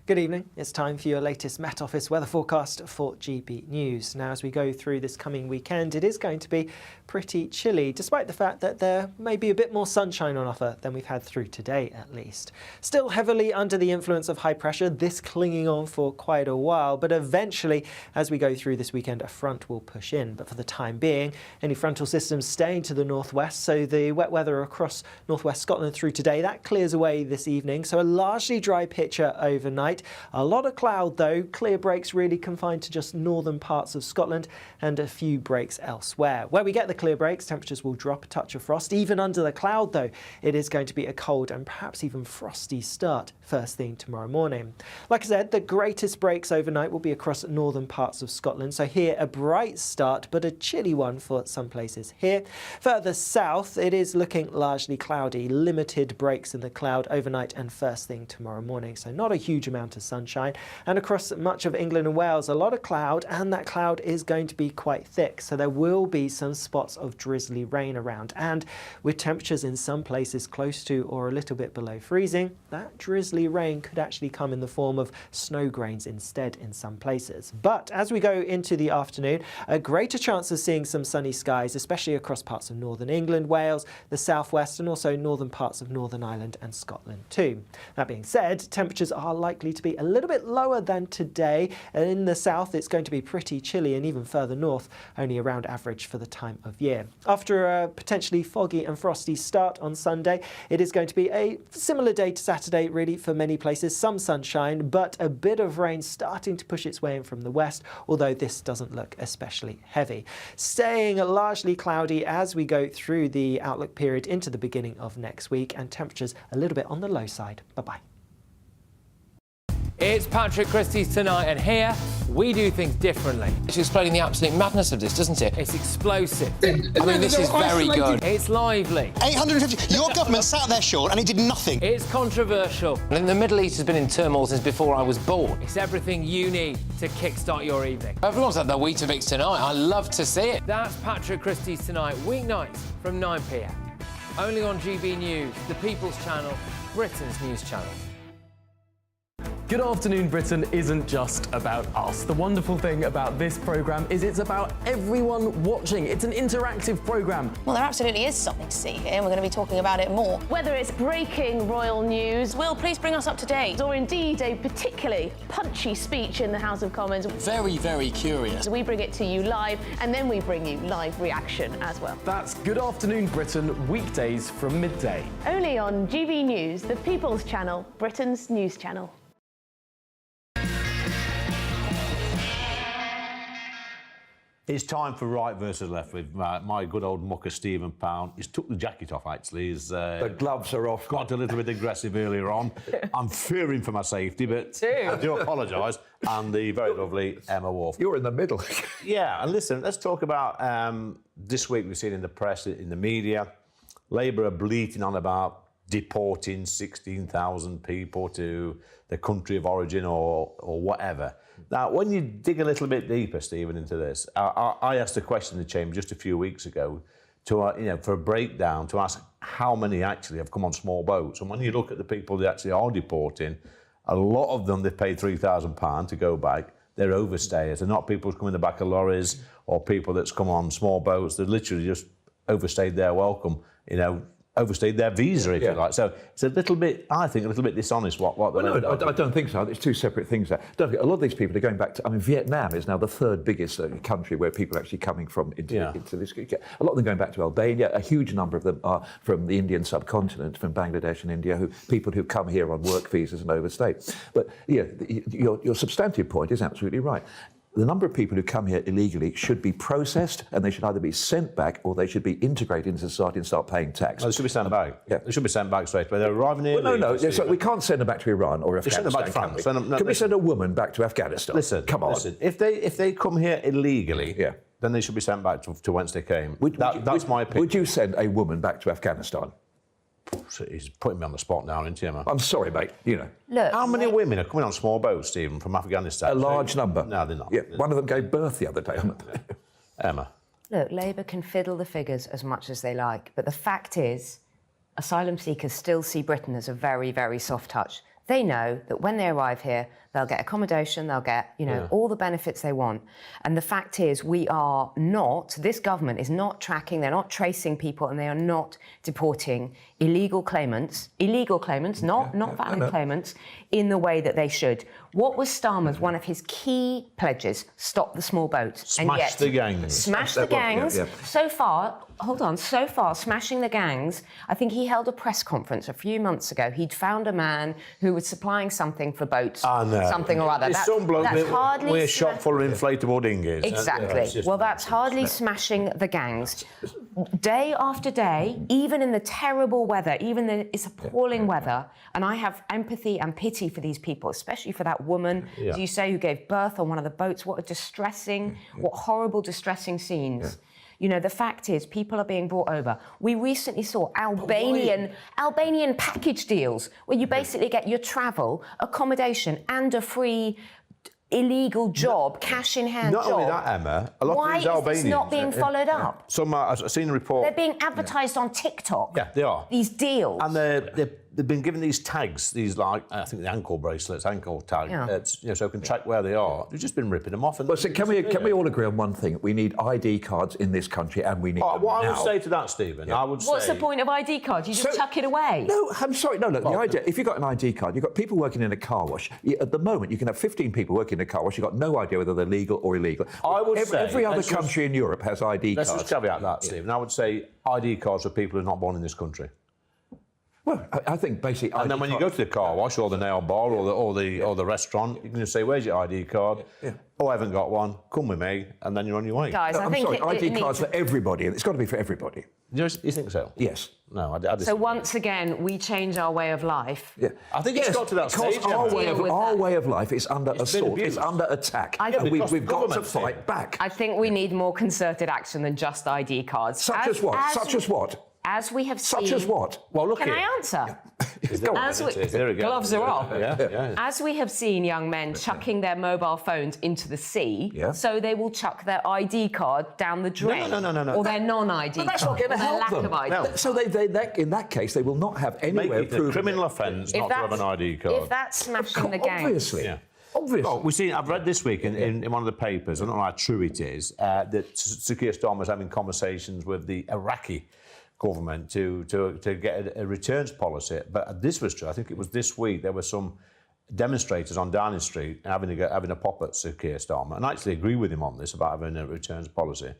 Good evening. It's time for your latest Met Office weather forecast for GB News. Now, as we go through this coming weekend, it is going to be pretty chilly, despite the fact that there may be a bit more sunshine on offer than we've had through today, at least. Still heavily under the influence of high pressure, this clinging on for quite a while, but eventually, as we go through this weekend, a front will push in. But for the time being, any frontal systems staying to the northwest, so the wet weather across northwest Scotland through today, that clears away this evening. So a largely dry picture overnight. overnight. A lot of cloud though, clear breaks really confined to just northern parts of Scotland and a few breaks elsewhere. Where we get the clear breaks, temperatures will drop a touch of frost. Even under the cloud though, it is going to be a cold and perhaps even frosty start first thing tomorrow morning. Like I said, the greatest breaks overnight will be across northern parts of Scotland. So here a bright start, but a chilly one for some places here. Further south, it is looking largely cloudy, limited breaks in the cloud overnight and first thing tomorrow morning. So not a huge amount of sunshine. And across much of England and Wales, a lot of cloud, and that cloud is going to be quite thick. So there will be some spots of drizzly rain around. And with temperatures in some places close to or a little bit below freezing, that drizzly rain could actually come in the form of snow grains instead in some places. But as we go into the afternoon, a greater chance of seeing some sunny skies, especially across parts of northern England, Wales, the southwest, and also northern parts of Northern Ireland and Scotland too. That being said, temperatures are likely to be a little bit lower than today. In the south, it's going to be pretty chilly, and even further north, only around average for the time of year. After a potentially foggy and frosty start on Sunday, it is going to be a similar day to Saturday, really, for many places. Some sunshine, but a bit of rain starting to push its way in from the west, although this doesn't look especially heavy. Staying largely cloudy as we go through the outlook period into the beginning of next week, and temperatures a little bit on the low side. Bye-bye. It's Patrick Christie's Tonight, and here we do things differently. It's explaining the absolute madness of this, doesn't it? It's explosive. I mean, this is very good. It's lively. 850. Your government sat there, Sean, and it did nothing. It's controversial. And the Middle East has been in turmoil since before I was born. It's everything you need to kickstart your evening. Everyone's had their Weetabix tonight. I love to see it. That's Patrick Christie's Tonight, weeknights from 9 p.m. Only on GB News, the People's Channel, Britain's news channel. Good Afternoon Britain isn't just about us. The wonderful thing about this programme is it's about everyone watching. It's an interactive programme. Well, there absolutely is something to see here, and we're going to be talking about it more. Whether it's breaking royal news, Will, please bring us up to date. Or indeed a particularly punchy speech in the House of Commons. Very, very curious. We bring it to you live, and then we bring you live reaction as well. That's Good Afternoon Britain, weekdays from midday. Only on GB News, the People's Channel, Britain's news channel. It's time for Right versus Left with my good old mucker Stephen Pound. He's took the jacket off, actually. He's, the gloves are off. Got a little bit aggressive earlier on. I'm fearing for my safety, but I do apologise. And the very lovely Emma Wolf. You're in the middle. Yeah, and listen, let's talk about this week we've seen in the press, in the media, Labour are bleating on about deporting 16,000 people to the country of origin or whatever. Now, when you dig a little bit deeper, Stephen, into this, I asked a question in the Chamber just a few weeks ago to, for a breakdown, to ask how many actually have come on small boats. And when you look at the people that actually are deporting, a lot of them, they've paid £3,000 to go back. They're overstayers. They're not people who come in the back of lorries or people that's come on small boats. They've literally just overstayed their welcome, overstayed their visa, if you like. So it's a little bit, I think, a little bit dishonest what No, I don't think so. It's two separate things there. Don't forget, a lot of these people are going back to, Vietnam is now the third biggest country where people are actually coming from into this. A lot of them going back to Albania. A huge number of them are from the Indian subcontinent, from Bangladesh and India, people who come here on work visas and overstay. But your substantive point is absolutely right. The number of people who come here illegally should be processed, and they should either be sent back or they should be integrated into society and start paying tax. No, they should be sent back. Yeah. They should be sent back straight away. They're arriving here. Well, so we can't send them back to Iran or Afghanistan. Send them back to France. Can we send a woman back to Afghanistan? Listen, come on. Listen, if they come here illegally, then they should be sent back to whence they came. That's my opinion. Would you send a woman back to Afghanistan? He's putting me on the spot now, isn't he, Emma? I'm sorry, mate. Look, how many women are coming on small boats, Stephen, from Afghanistan? A large number. No, they're not. Yeah, one of them gave birth the other day. Emma. Look, Labour can fiddle the figures as much as they like, but the fact is, asylum seekers still see Britain as a very, very soft touch. They know that when they arrive here, they'll get accommodation, they'll get, all the benefits they want. And the fact is, this government is not tracking, they're not tracing people, and they are not deporting illegal claimants, not valid claimants, in the way that they should. What was Starmer's one of his key pledges? Stop the small boats. Smash the gangs. Smash the gangs. So far, hold on. So far, smashing the gangs, I think he held a press conference a few months ago. He'd found a man who was supplying something for boats, something or other. There's some bloke that's hardly with a shop full of inflatable dinghies. Exactly. Well, that's hardly smashing the gangs. Day after day, even in the terrible weather, even in this appalling weather, and I have empathy and pity for these people, especially for that woman, as you say, who gave birth on one of the boats. What a distressing, what horrible, distressing scenes. You know, the fact is, people are being brought over. We recently saw Albanian package deals where you basically get your travel, accommodation, and a free illegal job, cash in hand Not job. only that, Emma, a lot Why of these is Albanians... this not being followed up? Some, I've seen a report... They're being advertised on TikTok. Yeah, they are. These deals. And they've been given these tags, these like, I think the ankle bracelets, ankle tag, so can track where they are. They've just been ripping them off. And Well, so can we all agree on one thing? We need ID cards in this country, and we need them what I would now. say to that, Stephen, I would say... What's the point of ID cards? You just tuck it away. No, I'm sorry. No, look, the idea, if you've got an ID card, you've got people working in a car wash. At the moment, you can have 15 people working in a car wash. You've got no idea whether they're legal or illegal. I would say... Every other country in Europe has ID cards. Let's just caveat that, Stephen. I would say ID cards for people who are not born in this country. Well, I think basically... And then when you go to the car wash or the nail bar or the restaurant, you can just say, where's your ID card? Oh, I haven't got one. Come with me. And then you're on your way. Guys, I think ID cards for everybody. It's got to be for everybody. You think so? Yes. No, I disagree. So once again, we change our way of life. Yeah. I think it's got to that because stage. our way of life is under assault. It's under attack. And we've got to fight back. I think we need more concerted action than just ID cards. Such as what? Such as what? As we have seen... Such as what? Well, look Can I answer? There we go. Gloves are off. Yeah. As we have seen young men chucking their mobile phones into the sea, so they will chuck their ID card down the drain. No. Or their non-ID card. But that's not going to help lack them. Of ID. No. So in that case, they will not have any way of Make it a proving criminal offence not to have an ID card. If that's smashing the gangs... Obviously. Yeah. Obviously. Well, I've read this week in one of the papers, I don't know how true it is, that Sir Keir Starmer was having conversations with the Iraqi government to get a returns policy. But this was true. I think it was this week. There were some demonstrators on Downing Street having a pop at Sir Keir Starmer, and I actually agree with him on this about having a returns policy.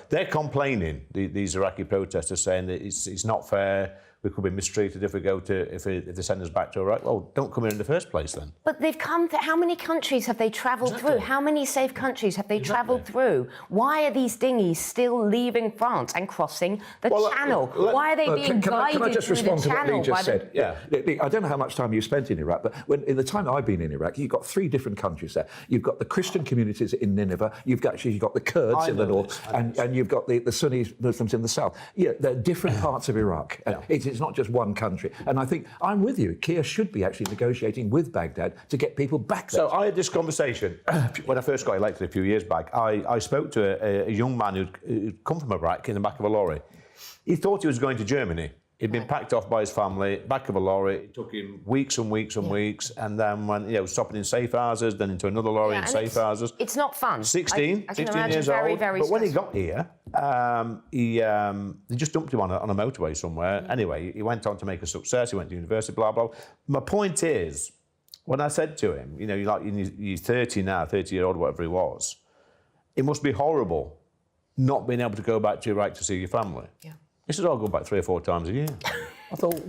They're complaining, these Iraqi protesters, saying that it's not fair. We could be mistreated if they send us back to Iraq. Well, don't come here in the first place then. But they've come to... How many countries have they travelled through? How many safe countries have they travelled through? Why are these dinghies still leaving France and crossing the Channel? Why are they being guided Can I just through respond the to what Channel? Lee just said? Yeah. I don't know how much time you spent in Iraq, but in the time I've been in Iraq, you've got 3 different countries there. You've got the Christian communities in Nineveh, you've got the Kurds in the north, and you've got the Sunni Muslims in the south. Yeah, they're different parts of Iraq. It's not just one country. And I think I'm with you. Keir should be actually negotiating with Baghdad to get people back there. So I had this conversation when I first got elected a few years back. I spoke to a young man who'd come from Iraq in the back of a lorry. He thought he was going to Germany. He'd been packed off by his family, back of a lorry. It took him weeks and weeks and weeks, and then when stopping in safe houses, then into another lorry in safe houses. It's not fun. 16 years very, old. very but when he stressful. got here, they just dumped him on a motorway somewhere. Anyway, he went on to make a success. He went to university, blah blah. My point is, when I said to him, you're 30 now, 30-year-old, whatever he was, it must be horrible not being able to go back to Iraq to see your family. Yeah. He said, I'll go back 3 or 4 times a year. I thought,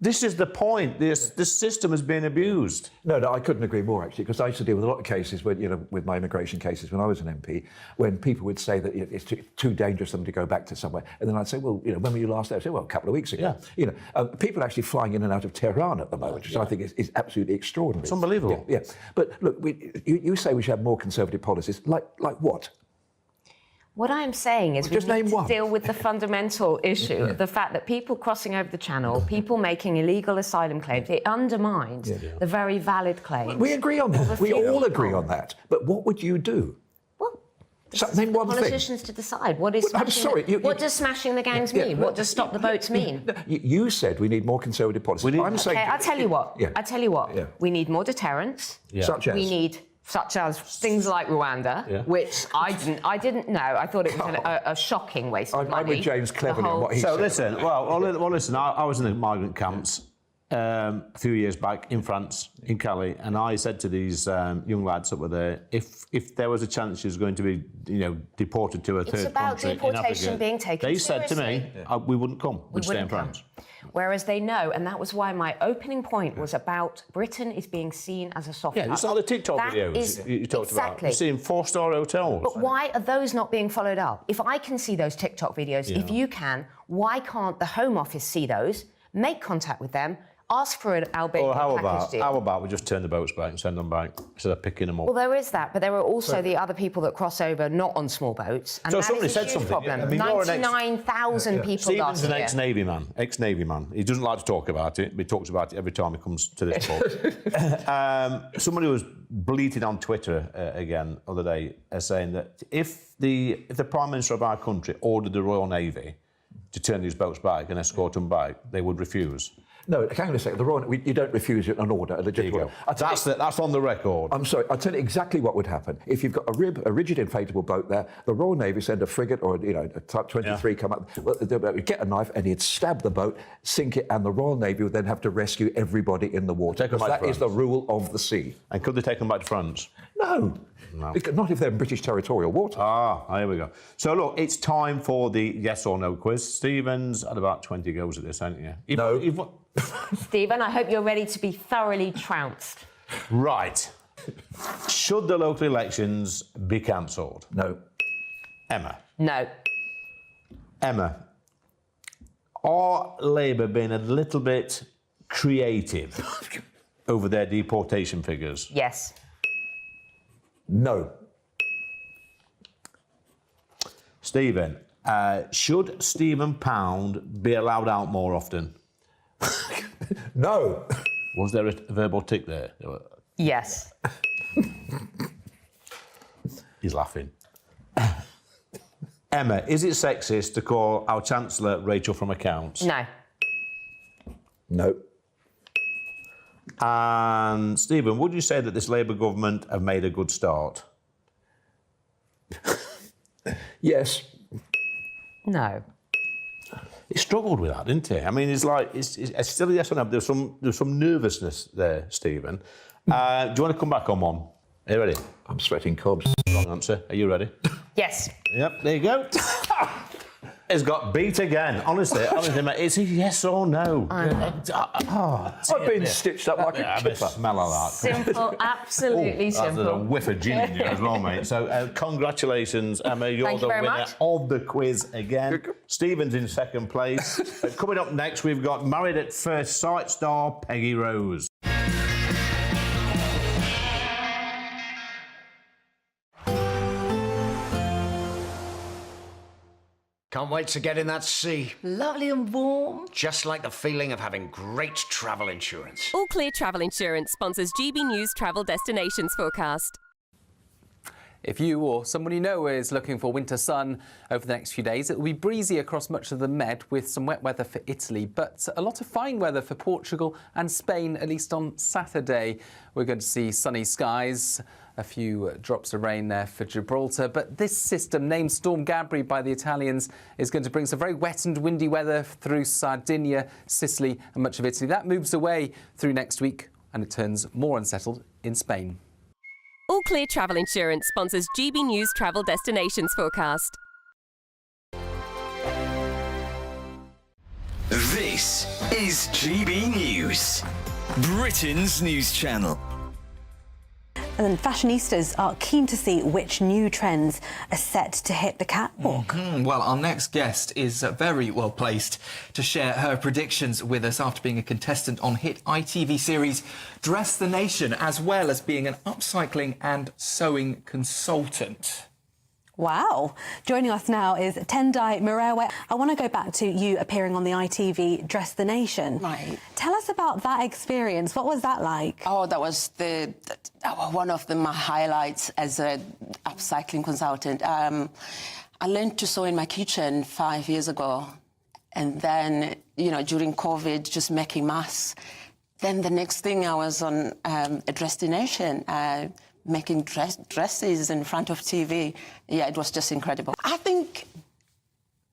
this is the point. The system has been abused. No, I couldn't agree more, actually, because I used to deal with a lot of cases, with my immigration cases when I was an MP, when people would say that it's too dangerous for them to go back to somewhere. And then I'd say, well, when were you last there? I'd say, well, a couple of weeks ago. Yeah. People are actually flying in and out of Tehran at the moment, which I think is absolutely extraordinary. It's unbelievable. Yeah. But look, you say we should have more conservative policies. Like what? What I'm saying is we just need name to one. deal with the fundamental issue, the fact that people crossing over the Channel, people making illegal asylum claims, it undermines the very valid claims. We agree on that. We all agree on that. But what would you do? Well, name one thing. Politicians to decide. What is I'm smashing sorry. what does smashing the gangs mean? What does stop the boats mean? You said we need more conservative policies. I'm saying... Okay, I'll tell you what. Yeah. I'll tell you what. Yeah. We need more deterrence. Yeah. Such as? We need... Such as things like Rwanda, which I didn't know. I thought it was a shocking waste of money. I'm with James Cleverly on what he said. said. Listen, listen, I was in the migrant camps. a few years back in France, in Calais, and I said to these young lads that were there, if there was a chance she was going to be, deported to a third country in Africa, deportation being taken they said to seriously. me, we wouldn't come, we'd stay in France. Whereas they know, and that was why my opening point was about Britain is being seen as a soft Yeah, it's like the TikTok videos you talked about. You're seeing 4-star hotels. But why are those not being followed up? If I can see those TikTok videos, if you can, why can't the Home Office see those, make contact with them, ask for an Albanian package deal? How about we just turn the boats back and send them back instead of picking them up? Well, there is that, but there are also the other people that cross over not on small boats, and So that somebody is a said huge something. problem. I mean, you're an 99,000 people Stephen's last an year. ex-Navy man. He doesn't like to talk about it, but he talks about it every time he comes to this pub. Somebody was bleating on Twitter again the other day, saying that if the Prime Minister of our country ordered the Royal Navy to turn these boats back and escort them back, they would refuse. No, hang on a second. You don't refuse an order, a legitimate order. That's on the record. I'm sorry. I'll tell you exactly what would happen. If you've got a rigid inflatable boat there, the Royal Navy send a frigate or a Type 23 come up, get a knife and he'd stab the boat, sink it, and the Royal Navy would then have to rescue everybody in the water. Because that is the rule of the sea. And could they take them back to France? No. Not if they're in British territorial water. Here we go. So, look, it's time for the yes or no quiz. Stephen's had about 20 goes at this, haven't you? No. Stephen, I hope you're ready to be thoroughly trounced. Right. Should the local elections be cancelled? No. Emma? No. Emma, are Labour being a little bit creative over their deportation figures? Yes. No. Stephen, should Stephen Pound be allowed out more often? No. Was there a verbal tick there? Yes. He's laughing. Emma, is it sexist to call our Chancellor Rachel from Accounts? No. No. And Stephen, would you say that this Labour government have made a good start? Yes. No. He struggled with that, didn't he? I mean, it's still a yes or no. There's some nervousness there, Stephen. Do you want to come back on one? Are you ready? I'm sweating cobs. Wrong answer. Are you ready? Yes. Yep, there you go. It's got beat again. Honestly, mate, it's a yes or no. I've been stitched up like a kipper. Smell of that. Simple, absolutely simple. There's a whiff of gin in you as well, mate. So congratulations, Emma. You're the winner of the quiz again. Stephen's in second place. Coming up next, we've got Married at First Sight star Peggy Rose. Can't wait to get in that sea. Lovely and warm. Just like the feeling of having great travel insurance. All Clear Travel Insurance sponsors GB News Travel Destinations Forecast. If you or someone you know is looking for winter sun over the next few days, it will be breezy across much of the Med with some wet weather for Italy, but a lot of fine weather for Portugal and Spain, at least on Saturday. We're going to see sunny skies, a few drops of rain there for Gibraltar, but this system, named Storm Gabri by the Italians, is going to bring some very wet and windy weather through Sardinia, Sicily and much of Italy. That moves away through next week and it turns more unsettled in Spain. All Clear Travel Insurance sponsors GB News Travel Destinations Forecast. This is GB News, Britain's news channel. And fashionistas are keen to see which new trends are set to hit the catwalk. Well, our next guest is very well placed to share her predictions with us after being a contestant on hit ITV series Dress the Nation, as well as being an upcycling and sewing consultant. Wow. Joining us now is Tendai Murewe. I want to go back to you appearing on the ITV Dress the Nation. Right. Tell us about that experience. What was that like? Oh, that was one of my highlights as a upcycling consultant. I learned to sew in my kitchen 5 years ago. And then, during COVID, just making masks. Then the next thing I was on a Dress the Nation, making dresses in front of TV. Yeah, it was just incredible. I think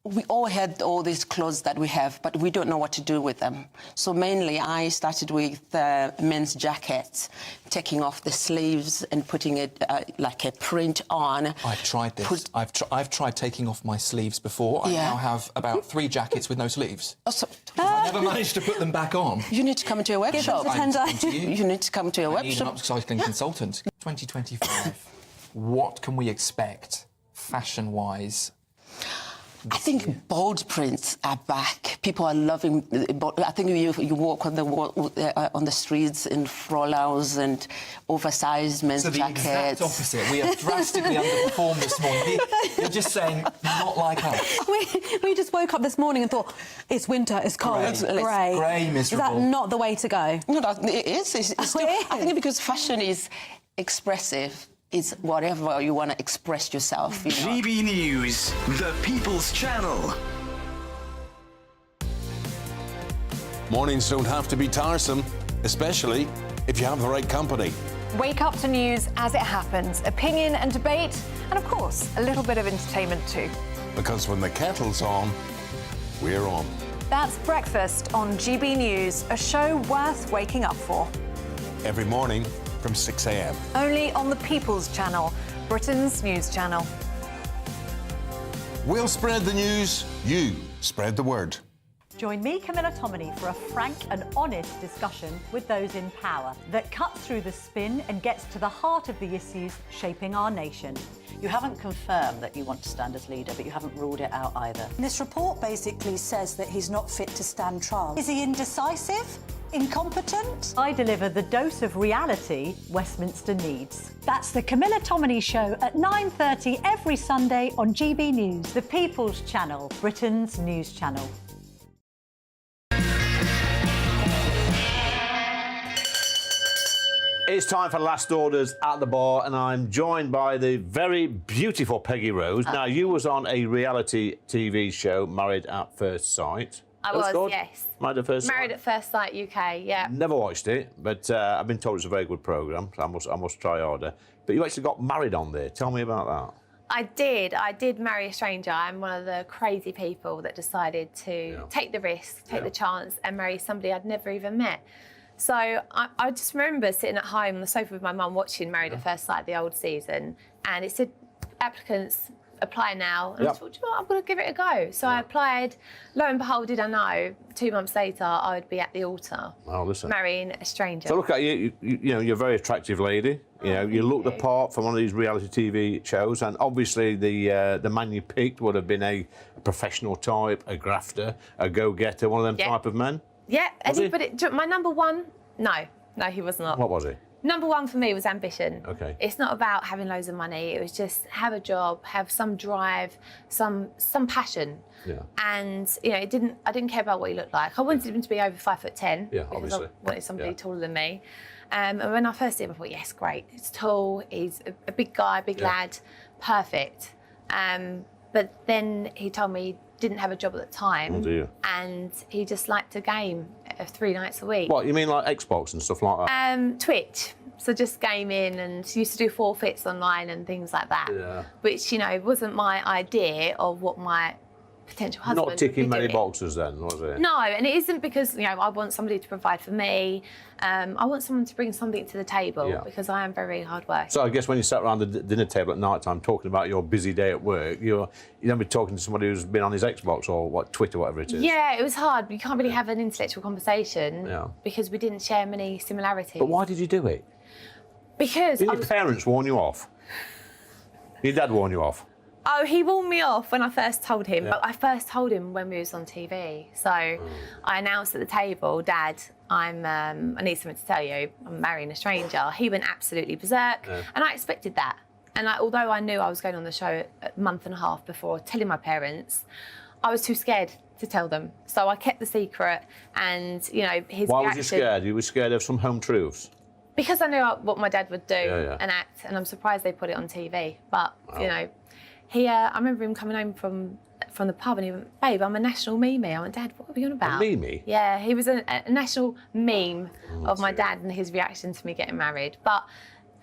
we all had all these clothes that we have, but we don't know what to do with them. So mainly I started with men's jackets, taking off the sleeves and putting it like a print on. I've tried this. I've tried taking off my sleeves before. I now have about 3 jackets with no sleeves. I never managed to put them back on. You need to come to a workshop. You need to come to a I need an workshop. upcycling consultant. 2025. What can we expect, fashion-wise? I think bold prints are back. People are loving. I think you walk on the streets in frollals and oversized men's So the jackets. exact opposite. We have drastically underperformed this morning. You're just saying, not like us. We just woke up this morning and thought, it's winter, it's cold, it's grey. Grey, miserable. Is that not the way to go? No, it is. It's still, I think because fashion is expressive. It's whatever you want to express yourself. You know? GB News, the People's Channel. Mornings don't have to be tiresome, especially if you have the right company. Wake up to news as it happens, opinion and debate, and of course, a little bit of entertainment too. Because when the kettle's on, we're on. That's Breakfast on GB News, a show worth waking up for. Every morning from 6 a.m. Only on the People's Channel, Britain's news channel. We'll spread the news, you spread the word. Join me, Camilla Tominey, for a frank and honest discussion with those in power that cuts through the spin and gets to the heart of the issues shaping our nation. You haven't confirmed that you want to stand as leader, but you haven't ruled it out either. This report basically says that he's not fit to stand trial. Is he indecisive? Incompetent? I deliver the dose of reality Westminster needs. That's the Camilla Tominey Show at 9:30 every Sunday on GB News, the People's Channel, Britain's news channel. It's time for Last Orders at the Bar, and I'm joined by the very beautiful Peggy Rose. Now, you was on a reality TV show, Married at First Sight. I That was, good? yes. Married at First Sight? Married at First Sight UK, yeah. Never watched it, but I've been told it's a very good programme, so I must try harder. But you actually got married on there. Tell me about that. I did marry a stranger. I'm one of the crazy people that decided to take the risk, take the chance and marry somebody I'd never even met. So I just remember sitting at home on the sofa with my mum watching Married at First Sight, the old season, and it said, applicants apply now. And I thought, you know what, I'm going to give it a go. So I applied. Lo and behold, did I know, 2 months later, I would be at the altar marrying a stranger. So look at you, you know, you're a very attractive lady. You know, you looked the part from one of these reality TV shows, and obviously the man you picked would have been a professional type, a grafter, a go-getter, one of them type of men. Yeah, Was he? but my number one, no, he was not. What was he? Number one for me was ambition. Okay. It's not about having loads of money. It was just have a job, have some drive, some passion. Yeah. And you know, I didn't care about what he looked like. I wanted him to be over 5'10". Yeah, because obviously. I wanted somebody taller than me. And when I first did him, I thought, yes, great. He's tall. He's a big guy, big lad, perfect. But then he told me he didn't have a job at the time. Oh, dear. And he just liked to game 3 nights a week. What, you mean like Xbox and stuff like that? Twitch. So just gaming, and used to do forfeits online and things like that. Yeah. Which, you know, wasn't my idea of what my potential husband Not ticking would be many doing. boxes then, was it? No, and it isn't because, you know, I want somebody to provide for me. I want someone to bring something to the table because I am very hard working. So I guess when you sat around the dinner table at night time talking about your busy day at work, you don't be talking to somebody who's been on his Xbox or Twitter, whatever it is. Yeah, it was hard. You can't really have an intellectual conversation Yeah. because we didn't share many similarities. But why did you do it? Because Didn't your parents warn you off? Your dad warned you off? Oh, he warned me off when I first told him, Yeah. but I first told him when we was on TV. So I announced at the table, Dad, I need something to tell you. I'm marrying a stranger. He went absolutely berserk, and I expected that. And although I knew I was going on the show a month and a half before telling my parents, I was too scared to tell them. So I kept the secret, and you know his Why reaction. was you scared? You were scared of some home truths? Because I knew what my dad would do Yeah. and act, and I'm surprised they put it on TV. But you know, I remember him coming home from the pub, and he went, "Babe, I'm a national meme." I went, "Dad, what are you on about?" A meme? Yeah, he was a national meme of my dad and his reaction to me getting married. But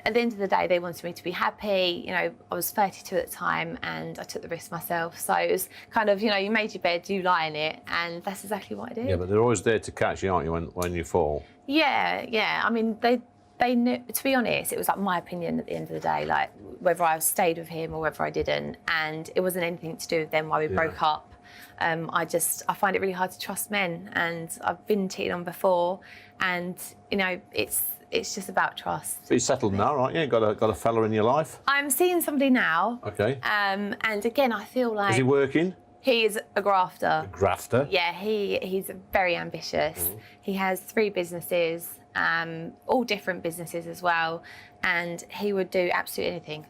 at the end of the day, they wanted me to be happy. You know, I was 32 at the time and I took the risk myself. So it was kind of, you know, you made your bed, you lie in it, and that's exactly what I did. Yeah, but they're always there to catch you, aren't you, when you fall? Yeah. I mean, they knew, to be honest, it was like my opinion at the end of the day, like whether I stayed with him or whether I didn't. And it wasn't anything to do with them why we broke up. I find it really hard to trust men, and I've been cheated on before, and you know, it's just about trust. But you're settled now, right? You got a fella in your life? I'm seeing somebody now. Okay. And again, I feel like... Is he working? He is a grafter. A grafter? Yeah, he's very ambitious. He has 3 businesses, all different businesses as well, and he would do absolutely anything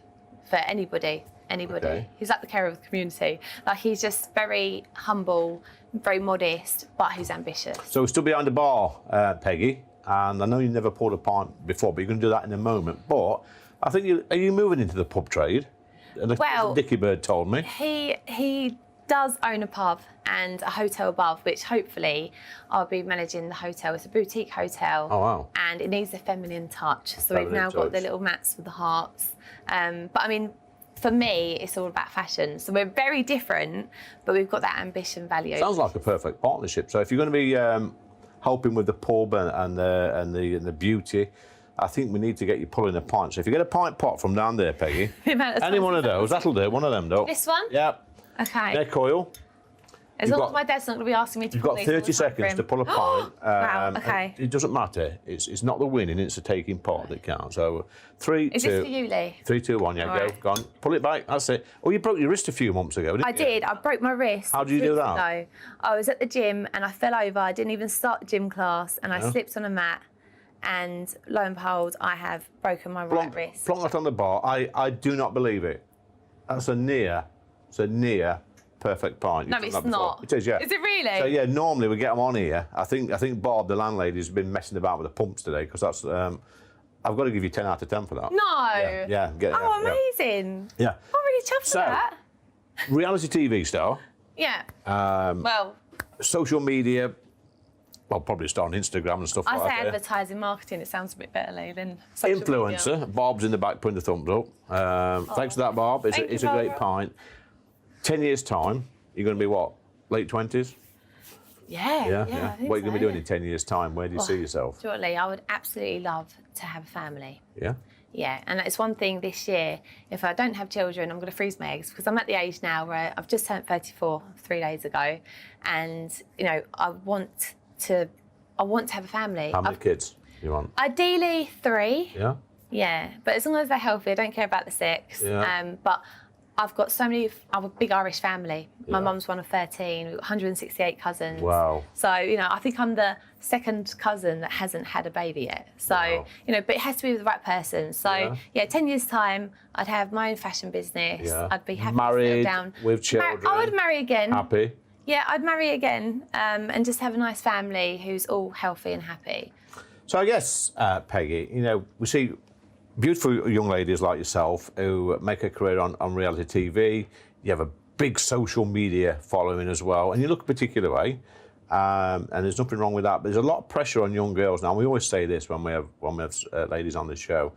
for anybody. Okay. He's like the carer of the community. Like, he's just very humble, very modest, but he's ambitious. So we're still behind the bar, Peggy, and I know you never poured a pint before, but you're going to do that in a moment. But I think are you moving into the pub trade? Well, Dickie Bird told me. He does own a pub and a hotel above, which hopefully I'll be managing the hotel. It's a boutique hotel. Oh, wow. And it needs a feminine touch. So we've now got the little mats with the hearts. But I mean, for me, it's all about fashion. So we're very different, but we've got that ambition value. Sounds like a perfect partnership. So if you're going to be helping with the pub and the beauty, I think we need to get you pulling a pint. So if you get a pint pot from down there, Peggy, any one of those, that'll do. One of them, though. This one? Yep. Okay. Neck oil. As long as my dad's not going to be asking me to You've pull got these all 30 the time for seconds him. to pull a pint. Wow, okay. It doesn't matter. It's not the winning, it's the taking part that counts. So 3, 2... Is this for you, Lee? 3, 2, 1, yeah, All go. right. Go on. Pull it back, that's it. Oh, you broke your wrist a few months ago, didn't I you? did. I broke my wrist. How did you do 6 that? ago. I was at the gym and I fell over. I didn't even start the gym class, and I Yeah. slipped on a mat. And lo and behold, I have broken my right wrist. Plonk that on the bar. I do not believe it. That's a near perfect pint. You've No, done it's that before. not. It is, yeah. Is it really? So yeah, normally we get them on here. I think Bob, the landlady, has been messing about with the pumps today because that's. I've got to give you 10 out of 10 for that. No. Yeah. Oh, yeah. amazing. Yeah. I'm really chuffed for that. Reality TV star. Yeah. Well, Social media. Well, probably start on Instagram and stuff I like say that. advertising marketing. It sounds a bit better, Lee, than social media. Influencer. Bob's in the back putting the thumbs up. Thanks for that, Bob. It's Thank a you, great Barbara. pint. 10 years' time, you're going to be what? Late 20s? Yeah. I think What are you going to be doing in 10 years' time? Where do you see yourself? Do you know what, Lee? I would absolutely love to have a family. Yeah? Yeah, and it's one thing this year, if I don't have children, I'm going to freeze my eggs because I'm at the age now where I've just turned 34 3 days ago, and, you know, I want to have a family. How many kids do you want? Ideally 3. Yeah? Yeah, but as long as they're healthy, I don't care about the sex. Yeah. But I've got so many. I'm a big Irish family. My Yeah. mum's one of 13. We've got 168 cousins. Wow. So, you know, I think I'm the second cousin that hasn't had a baby yet. So, you know, but it has to be with the right person. So, yeah, 10 years' time, I'd have my own fashion business. Yeah. I'd be happy to Married, settle down. with children. I would marry again. Happy? Yeah, I'd marry again and just have a nice family who's all healthy and happy. So I guess, Peggy, you know, we see beautiful young ladies like yourself who make a career on reality TV. You have a big social media following as well, and you look a particular way. And there's nothing wrong with that. But there's a lot of pressure on young girls now. We always say this when we have ladies on the show.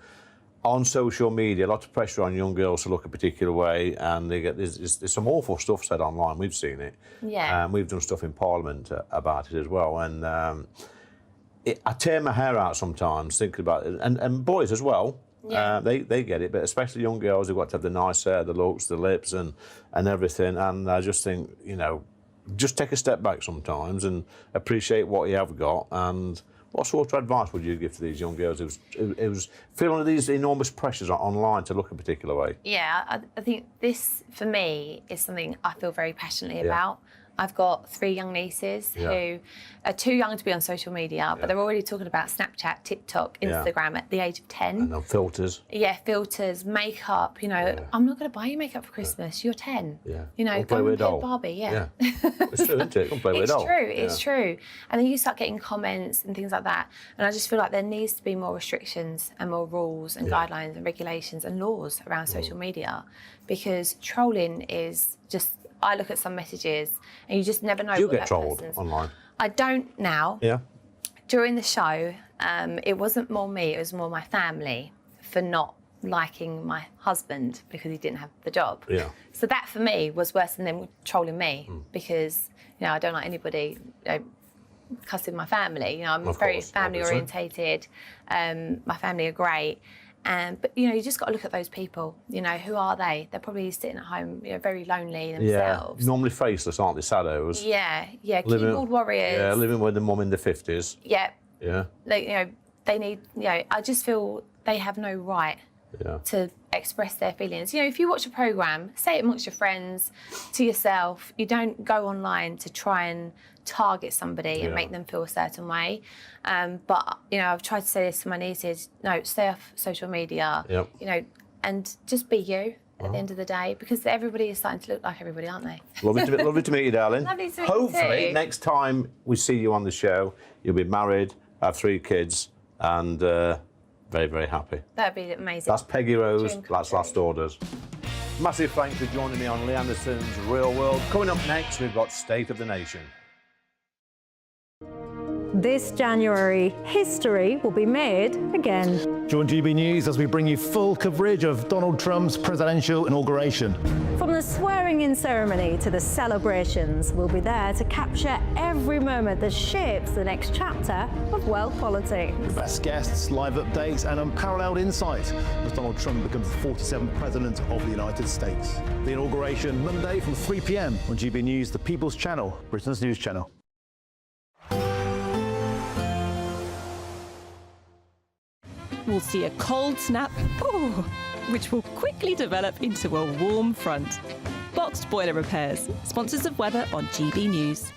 On social media, a lot of pressure on young girls to look a particular way, and they get there's some awful stuff said online. We've seen it. Yeah. We've done stuff in Parliament about it as well, and I tear my hair out sometimes thinking about it, and boys as well. Yeah. They get it, but especially young girls who've got to have the nice hair, the looks, the lips, and everything. And I just think, you know, just take a step back sometimes and appreciate what you have got. And what sort of advice would you give to these young girls who's feeling under these enormous pressures online to look a particular way? Yeah, I think this, for me, is something I feel very passionately Yeah. about. I've got 3 young nieces who are too young to be on social media, but they're already talking about Snapchat, TikTok, Yeah. Instagram at the age of 10. And filters. Yeah, filters, makeup, you know, I'm not going to buy you makeup for Christmas, you're 10. Yeah. You know, Go play go with and a play doll. Barbie, yeah. It's true, isn't it? Go play with a It's doll. true, it's Yeah. true. And then you start getting comments and things like that. And I just feel like there needs to be more restrictions and more rules and guidelines and regulations and laws around social media, because trolling is just, I look at some messages and you just never know Do you what get that trolled person's. online? I don't now. Yeah. During the show, it wasn't more me, it was more my family for not liking my husband because he didn't have the job. Yeah. So that for me was worse than them trolling me because, I don't like anybody cussing my family. I'm very family orientated. My family are great. But, you just got to look at those people. Who are they? They're probably sitting at home, very lonely themselves. Yeah, normally faceless, aren't they, shadows? Yeah, keyboard warriors. Yeah, living with the mum in the 50s. Yeah. Yeah. They need, I just feel they have no right to express their feelings. If you watch a programme, say it amongst your friends, to yourself, you don't go online to try and target somebody and make them feel a certain way. But, I've tried to say this to my nieces, no, stay off social media, and just be you at the end of the day, because everybody is starting to look like everybody, aren't they? Lovely to meet you, darling. Lovely to meet Hopefully, you too. next time we see you on the show, you'll be married, have 3 kids, and very, very happy. That'd be amazing. That's Peggy Rose, that's Last Orders. Massive thanks for joining me on Lee Anderson's Real World. Coming up next, we've got State of the Nation. This January, history will be made again. Join GB News as we bring you full coverage of Donald Trump's presidential inauguration. From the swearing-in ceremony to the celebrations, we'll be there to capture every moment that shapes the next chapter of world politics. The best guests, live updates and unparalleled insight as Donald Trump becomes the 47th President of the United States. The inauguration Monday from 3 p.m. on GB News, the People's Channel, Britain's news channel. We'll see a cold snap, which will quickly develop into a warm front. Boxed Boiler Repairs, sponsors of weather on GB News.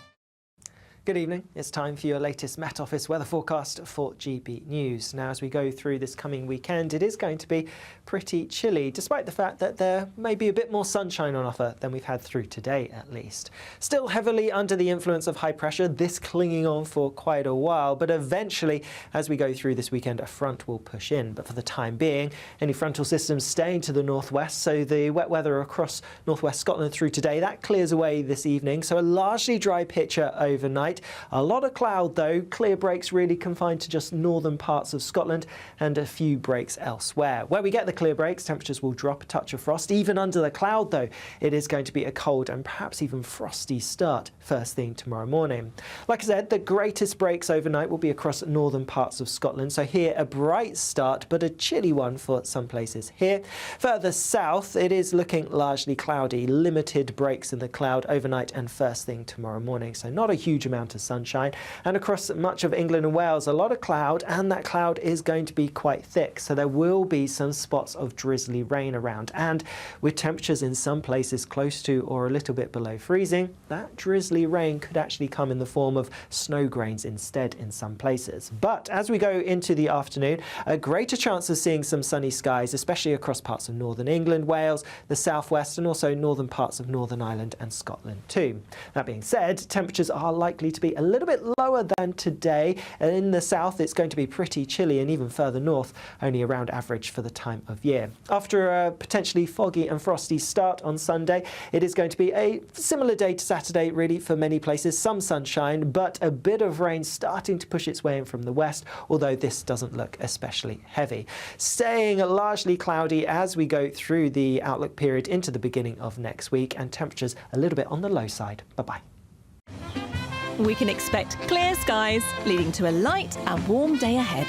Good evening. It's time for your latest Met Office weather forecast for GB News. Now, as we go through this coming weekend, it is going to be pretty chilly, despite the fact that there may be a bit more sunshine on offer than we've had through today, at least. Still heavily under the influence of high pressure, this clinging on for quite a while, but eventually, as we go through this weekend, a front will push in. But for the time being, any frontal systems staying to the northwest, so the wet weather across northwest Scotland through today, that clears away this evening, so a largely dry picture overnight. A lot of cloud though, clear breaks really confined to just northern parts of Scotland and a few breaks elsewhere. Where we get the clear breaks, temperatures will drop a touch of frost. Even under the cloud though, it is going to be a cold and perhaps even frosty start first thing tomorrow morning. Like I said, the greatest breaks overnight will be across northern parts of Scotland, so here a bright start but a chilly one for some places here. Further south, it is looking largely cloudy, limited breaks in the cloud overnight and first thing tomorrow morning, so not a huge amount of sunshine. And across much of England and Wales, a lot of cloud, and that cloud is going to be quite thick, so there will be some spots of drizzly rain around, and with temperatures in some places close to or a little bit below freezing, that drizzly rain could actually come in the form of snow grains instead in some places. But as we go into the afternoon, a greater chance of seeing some sunny skies, especially across parts of northern England, Wales, the southwest, and also northern parts of Northern Ireland and Scotland too. That being said, temperatures are likely to be a little bit lower than today. In the south, it's going to be pretty chilly, and even further north, only around average for the time of year. After a potentially foggy and frosty start on Sunday, it is going to be a similar day to Saturday, really, for many places. Some sunshine, but a bit of rain starting to push its way in from the west, although this doesn't look especially heavy. Staying largely cloudy as we go through the outlook period into the beginning of next week, and temperatures a little bit on the low side. Bye-bye. We can expect clear skies, leading to a light and warm day ahead.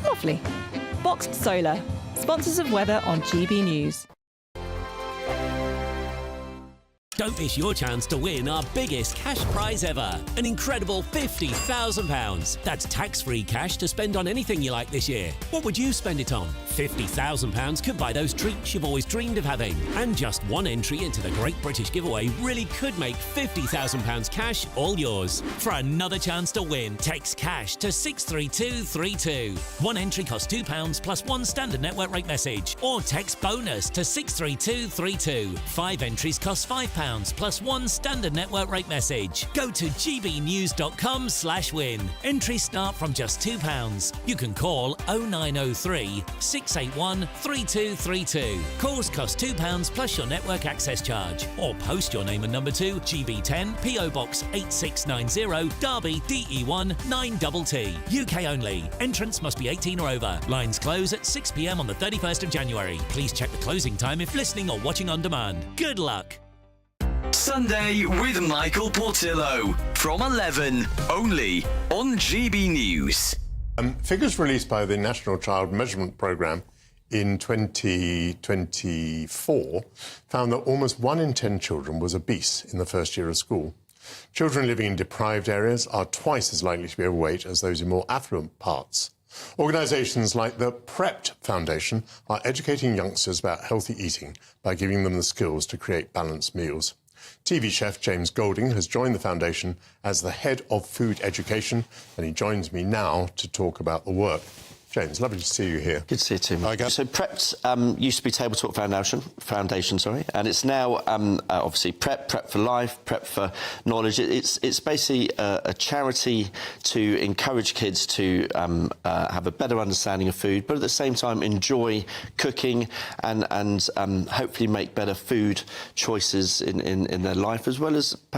Lovely. Boxed Solar, sponsors of weather on GB News. Don't miss your chance to win our biggest cash prize ever, an incredible £50,000. That's tax-free cash to spend on anything you like this year. What would you spend it on? £50,000 could buy those treats you've always dreamed of having. And just one entry into the Great British Giveaway really could make £50,000 cash all yours. For another chance to win, text cash to 63232. One entry costs £2 plus one standard network rate message. Or text bonus to 63232. 5 entries cost £5. £2 plus 1 standard network rate message. Go to gbnews.com/win. Entries start from just £2. You can call 0903 681 3232. Calls cost £2 plus your network access charge. Or post your name and number to GB10 PO Box 8690 Derby DE1 9TT. UK only. Entrance must be 18 or over. Lines close at 6 p.m. on the 31st of January. Please check the closing time if listening or watching on demand. Good luck. Sunday with Michael Portillo from 11, only on GB News. Figures released by the National Child Measurement Programme in 2024 found that almost 1 in 10 children was obese in the first year of school. Children living in deprived areas are twice as likely to be overweight as those in more affluent parts. Organisations like the Prepped Foundation are educating youngsters about healthy eating by giving them the skills to create balanced meals. TV chef James Golding has joined the foundation as the head of food education, and he joins me now to talk about the work. James, lovely to see you here. Good to see you too. So Prepped used to be Table Talk Foundation, and it's now obviously Prep for Life, Prep for Knowledge. It's basically a charity to encourage kids to have a better understanding of food, but at the same time enjoy cooking and hopefully make better food choices in their life, as well as perhaps